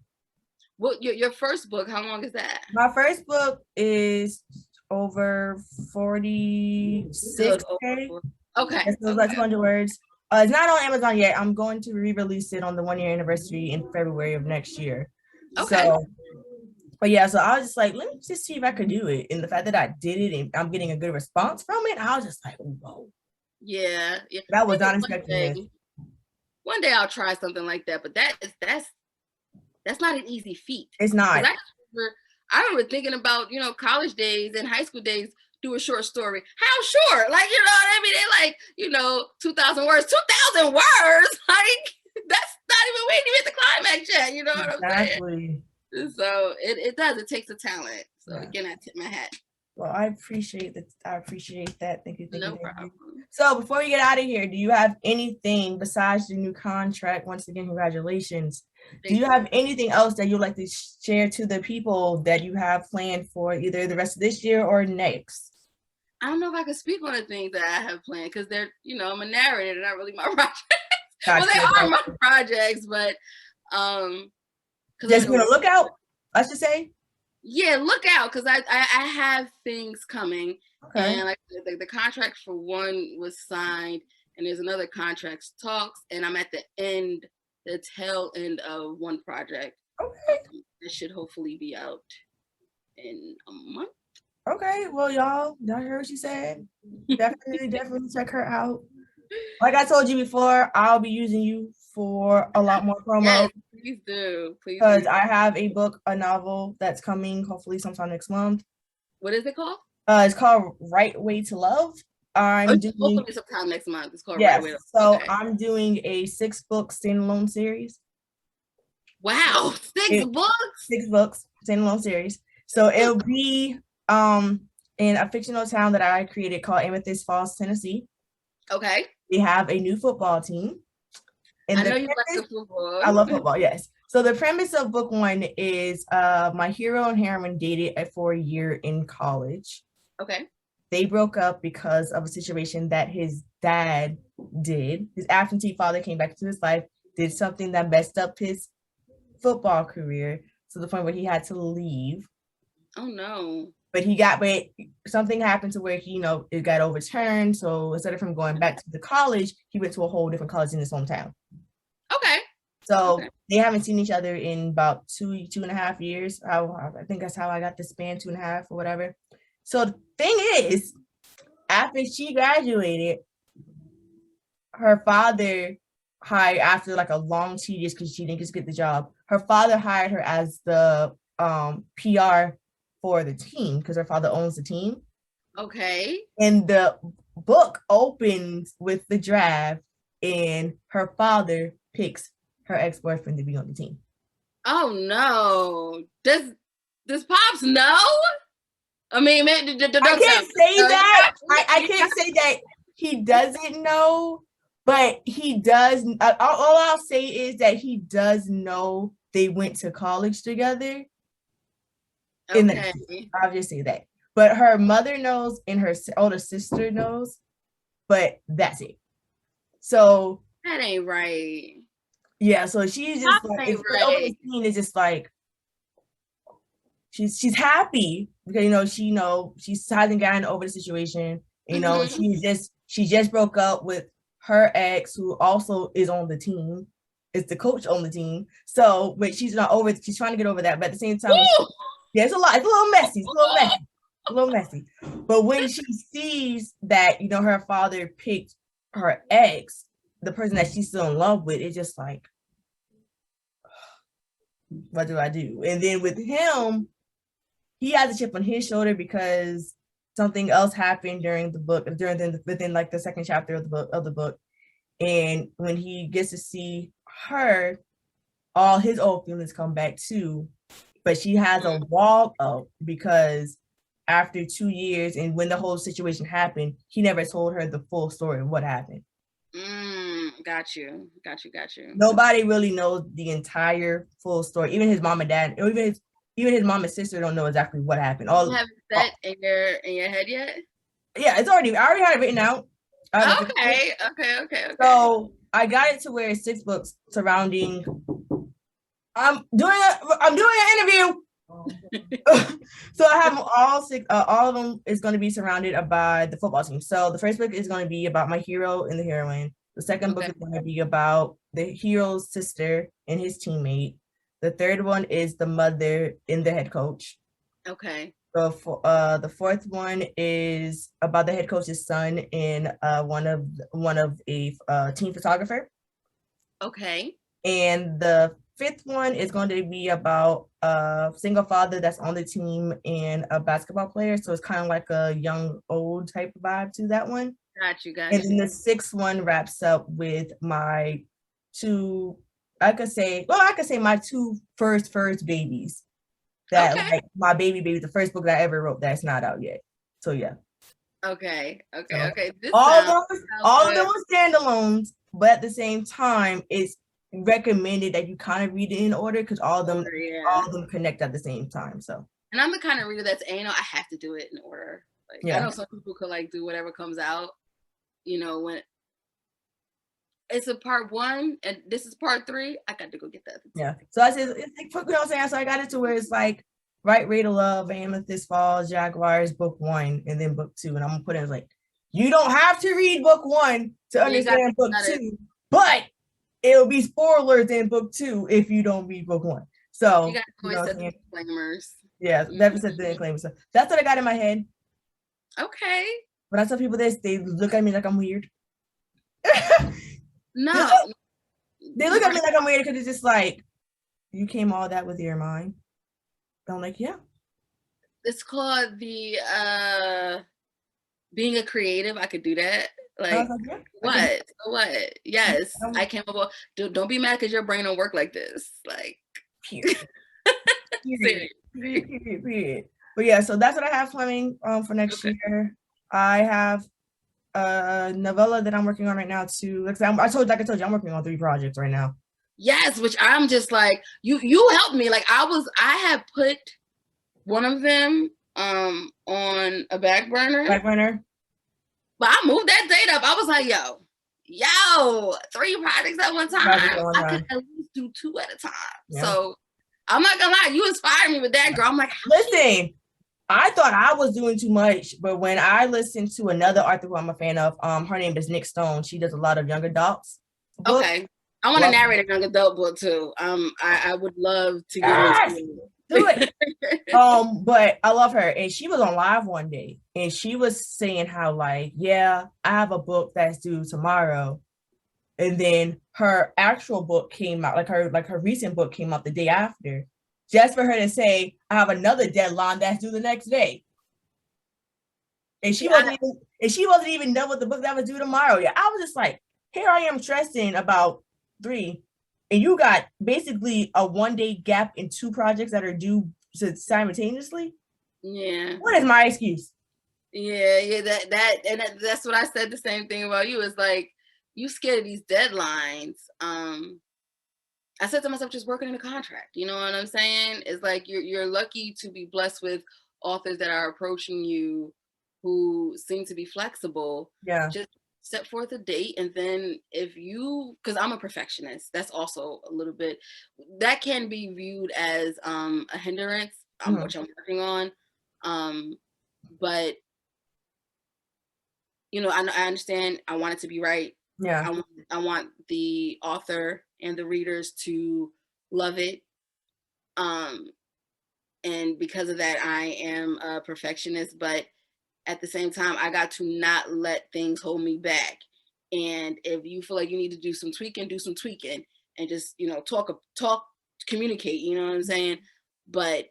Well, your first book, how long is that? My first book is over 46. Okay. It was like 200 words. It's not on Amazon yet. I'm going to re-release it on the 1-year anniversary in February of next year. Okay. So, but yeah, so I was just like, let me just see if I could do it. And the fact that I did it and I'm getting a good response from it, I was just like, whoa. Yeah. That was not expected. One day I'll try something like that, but that's not an easy feat. It's not. I remember thinking about, college days and high school days, do a short story. How short? Like, you know what I mean? They like, 2,000 words. 2,000 words? Like, that's not even, we ain't even at the climax yet. You know what I'm saying? So it does. It takes a talent. So again, I tip my hat. Well, I appreciate that. Thank you. No problem. So before we get out of here, do you have anything besides the new contract? Once again, congratulations. Do you have anything else that you'd like to share to the people that you have planned for either the rest of this year or next? I don't know if I can speak on the things that I have planned because they're, I'm a narrator. They're not really my projects. Well, they are my projects, but just gonna look out, I should say. Yeah, look out because I have things coming. Okay. And like the contract for one was signed, and there's another contract talks, and I'm at the tail end of one project. Okay. It should hopefully be out in a month. Okay, well, y'all heard what she said. Definitely check her out. Like I told you before, I'll be using you for a lot more promo. Yes, please do. Please. Because I have a novel that's coming hopefully sometime next month. What is it called? It's called Right Way to Love. Hopefully sometime next month. It's called Right Way to Love. So okay. I'm doing a 6-book standalone series. Wow, 6 books? 6 books, standalone series. So it'll be in a fictional town that I created called Amethyst Falls, Tennessee. Okay. We have a new football team. And I know you like the football. I love football, yes. So the premise of book 1 is my hero and heroine dated for a year in college. Okay. They broke up because of a situation that his dad did. His absentee father came back into his life, did something that messed up his football career to the point where he had to leave. Oh no. But something happened to where it got overturned. So instead of him going back to the college, he went to a whole different college in his hometown. Okay. So they haven't seen each other in about 2.5 years. I think that's how I got the span, 2.5 or whatever. So the thing is, after she graduated, her father hired, after like a long tedious, because she didn't just get the job, her father hired her as the PR for the team because her father owns the team. Okay. And the book opens with the draft and her father picks her ex-boyfriend to be on the team. Oh no. Does Pops know? I mean, I can't say that. I can't say that he doesn't know, but he does. All I'll say is that he does know they went to college together. Okay. I'll just say that. But her mother knows and her older sister knows, but that's it. So that ain't right. Yeah, so she's just like, the opening scene is just like, she's happy because she hasn't gotten over the situation. She just broke up with her ex, who also is on the team, is the coach on the team. So, but she's not over. She's trying to get over that, but at the same time, it's a lot. It's a little messy. a little messy. But when she sees that, her father picked her ex, the person that she's still in love with, it's just like, what do I do? And then with him, he has a chip on his shoulder because something else happened during the book, within like the second chapter of the book. And when he gets to see her, all his old feelings come back too. But she has a wall up because after 2 years and when the whole situation happened, he never told her the full story of what happened. Got you. Nobody really knows the entire full story. Even his mom and dad, or even his mom and sister don't know exactly what happened. You haven't set in your head yet? Yeah, I already had it written out. Okay. So I got it to where it's 6 books surrounding. I'm doing an interview. So I have all 6. All of them is going to be surrounded by the football team. So the first book is going to be about my hero and the heroine. The second book is going to be about the hero's sister and his teammate. The third one is the mother and the head coach. Okay. The fourth one is about the head coach's son and one of a team photographer. Okay. And the fifth one is going to be about a single father that's on the team and a basketball player. So it's kind of like a young old type of vibe to that one. Got you. And then the 6th one wraps up with my 2, I could say my 2 first babies. That like my baby, the first book that I ever wrote that's not out yet. So yeah. Okay. All of them are standalones, but at the same time, it's recommended that you kind of read it in order because all of them connect at the same time. So. And I'm the kind of reader that's I have to do it in order. Like I know some people could like do whatever comes out. When it's a part 1 and this is part 3, I got to go get that. Yeah. So I said, it's like, so I got it to where it's like Right Rate of Love, Amethyst Falls, Jaguars, book 1, and then book 2. And I'm gonna put it as like, you don't have to read book 1 to understand book 2, but it'll be spoilers in book 2 if you don't read book 1. So you got to always set the disclaimers. Yeah, never set the disclaimers. So that's what I got in my head. Okay. When I tell people this, they look at me like I'm weird. No. They look at me like I'm weird because it's just like, you came all that with your mind. I'm like, yeah. It's called the being a creative. I could do that. Like what? Yes, I came up. Don't be mad because your brain don't work like this. Like, period. But yeah, so that's what I have planning for next year. I have a novella that I'm working on right now too. Like I told you, I'm working on 3 projects right now. Yes, which I'm just like, you helped me. Like I had put one of them on a back burner. But I moved that date up. I was like, yo, 3 projects at one time. I could at least do 2 at a time. Yeah. So I'm not gonna lie, you inspired me with that, girl. I'm like, listen, I thought I was doing too much, but when I listened to another author who I'm a fan of, her name is Nick Stone. She does a lot of young adults books. Okay. I want to narrate a young adult book too. I would love to get into it. Do it. But I love her, and she was on live one day, and she was saying how like, I have a book that's due tomorrow, and then her actual book came out, like her recent book came out the day after, just for her to say, I have another deadline that's due the next day, and she wasn't even done with the book that was due tomorrow. Yeah, I was just like, here I am stressing about 3. And you got basically a 1-day gap in 2 projects that are due simultaneously. Yeah. What is my excuse? Yeah. That's what I said. The same thing about you. It's like you scared of these deadlines. I said to myself, just working in a contract. You know what I'm saying? It's like you're lucky to be blessed with authors that are approaching you who seem to be flexible. Yeah. Just set forth a date, and then because I'm a perfectionist, that's also a little bit that can be viewed as a hindrance, which I'm working on, but I understand. I want it to be right. I want the author and the readers to love it, And because of that, I am a perfectionist, but at the same time, I got to not let things hold me back. And if you feel like you need to do some tweaking, and just, talk, communicate, you know what I'm saying? But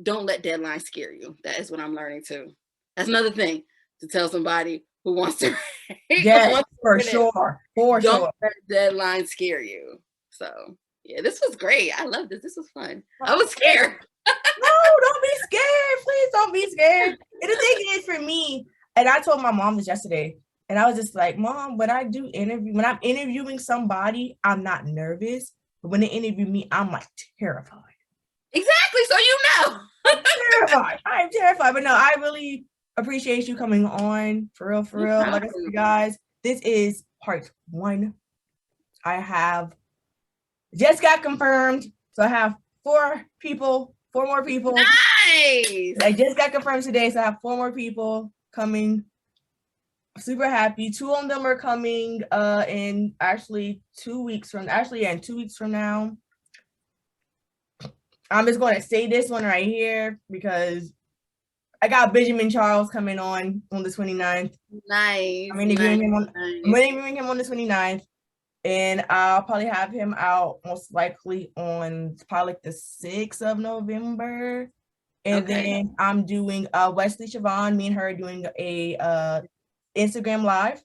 don't let deadlines scare you. That is what I'm learning too. That's another thing to tell somebody who wants to. Yes, for sure. Don't let deadlines scare you. So yeah, this was great. I love this. This was fun. I was scared. No, don't be scared. Please don't be scared. And the thing is, for me, and I told my mom this yesterday, and I was just like, Mom, when I'm interviewing somebody, I'm not nervous. But when they interview me, I'm like terrified. Exactly. So I'm terrified. I am terrified. But no, I really appreciate you coming on. For real. Like I said, guys, this is part 1. I have just got confirmed. So I have 4 more people. Nice. I just got confirmed today. So I have 4 more people coming. Super happy. 2 of them are coming in actually 2 weeks from in 2 weeks from now. I'm just going to say this one right here because I got Benjamin Charles coming on the 29th. Nice. I'm interviewing him on the 29th. And I'll probably have him out most likely on probably like the 6th of November. And then I'm doing Wesley Siobhan, me and her doing a Instagram live.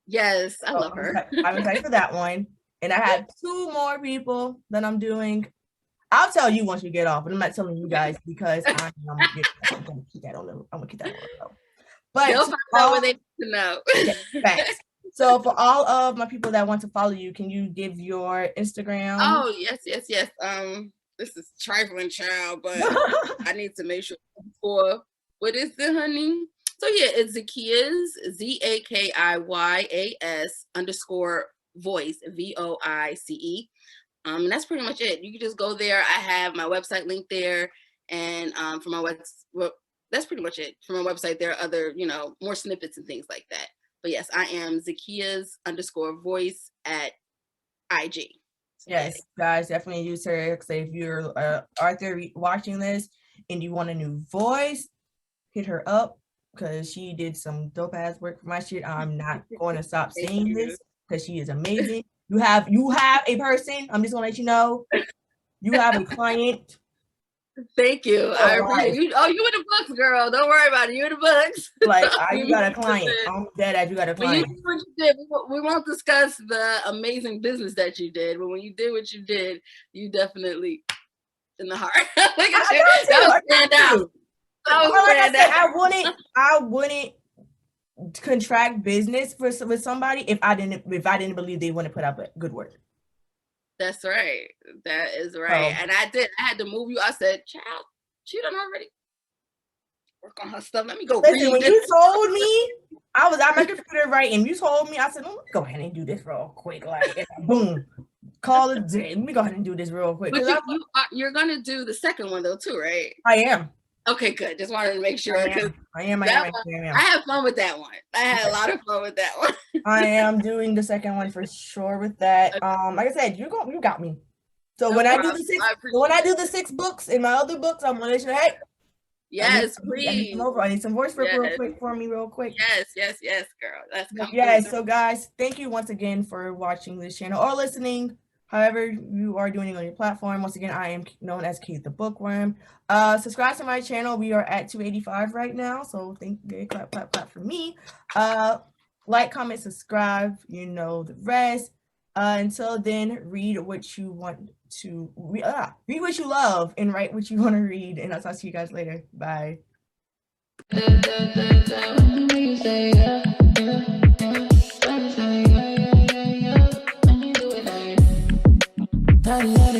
Yes, I love her. I'm excited for that one. And I have 2 more people that I'm doing. I'll tell you once we get off, but I'm not telling you guys because I'm gonna keep that on the low. But they'll find out what they need to know. Facts. So for all of my people that want to follow you, can you give your Instagram? Oh, yes. This is trifling, child, but I need to make sure for what is it, honey? So yeah, it's Zakiya's ZAKIYAS_voice VOICE. And that's pretty much it. You can just go there. I have my website linked there, and for my that's pretty much it. For my website, there are other, more snippets and things like that. But yes, I am Zakiya's_voice at IG. So yes, guys, definitely use her. So if you're Arthur watching this and you want a new voice, hit her up because she did some dope ass work for my shit. I'm not going to stop saying this because she is amazing. You have a person. I'm just gonna let you know. You have a client. Thank you. I appreciate you. Oh, you in the books, girl. Don't worry about it. You in the books. Like you got a client. I'm dead as you got a client. When you did what you did, we won't discuss the amazing business that you did, but when you did what you did, you definitely in the heart. Look at you. That was stand out. I wouldn't contract business with somebody if I didn't believe they want to put out good work. That's right. That is right. And I had to move you. I said, child, she done already work on her stuff. Let me go read when this. You told me, I was at my computer writing. You told me, I said, let me go ahead and do this real quick. Like, boom, call it a day. Let me go ahead and do this real quick. But you're going to do the second one though too, right? I am. Okay, good. Just wanted to make sure. I am. I had fun with that one. I had a lot of fun with that one. I am doing the second one for sure with that. Like I said, you got me. So when I do the 6 books in my other books, I'm gonna let you know, hey. Yes, please. I need some voice work real quick for me, real quick. Yes, girl. That's yes. So guys, thank you once again for watching this channel or listening. However you are doing it on your platform. Once again, I am known as Kate the Bookworm. Subscribe to my channel. We are at 285 right now. So thank you. Clap for me. Like, comment, subscribe. You know the rest. Until then, read what you want to read what you love and write what you want to read. And I'll talk to you guys later. Bye. La, la, la.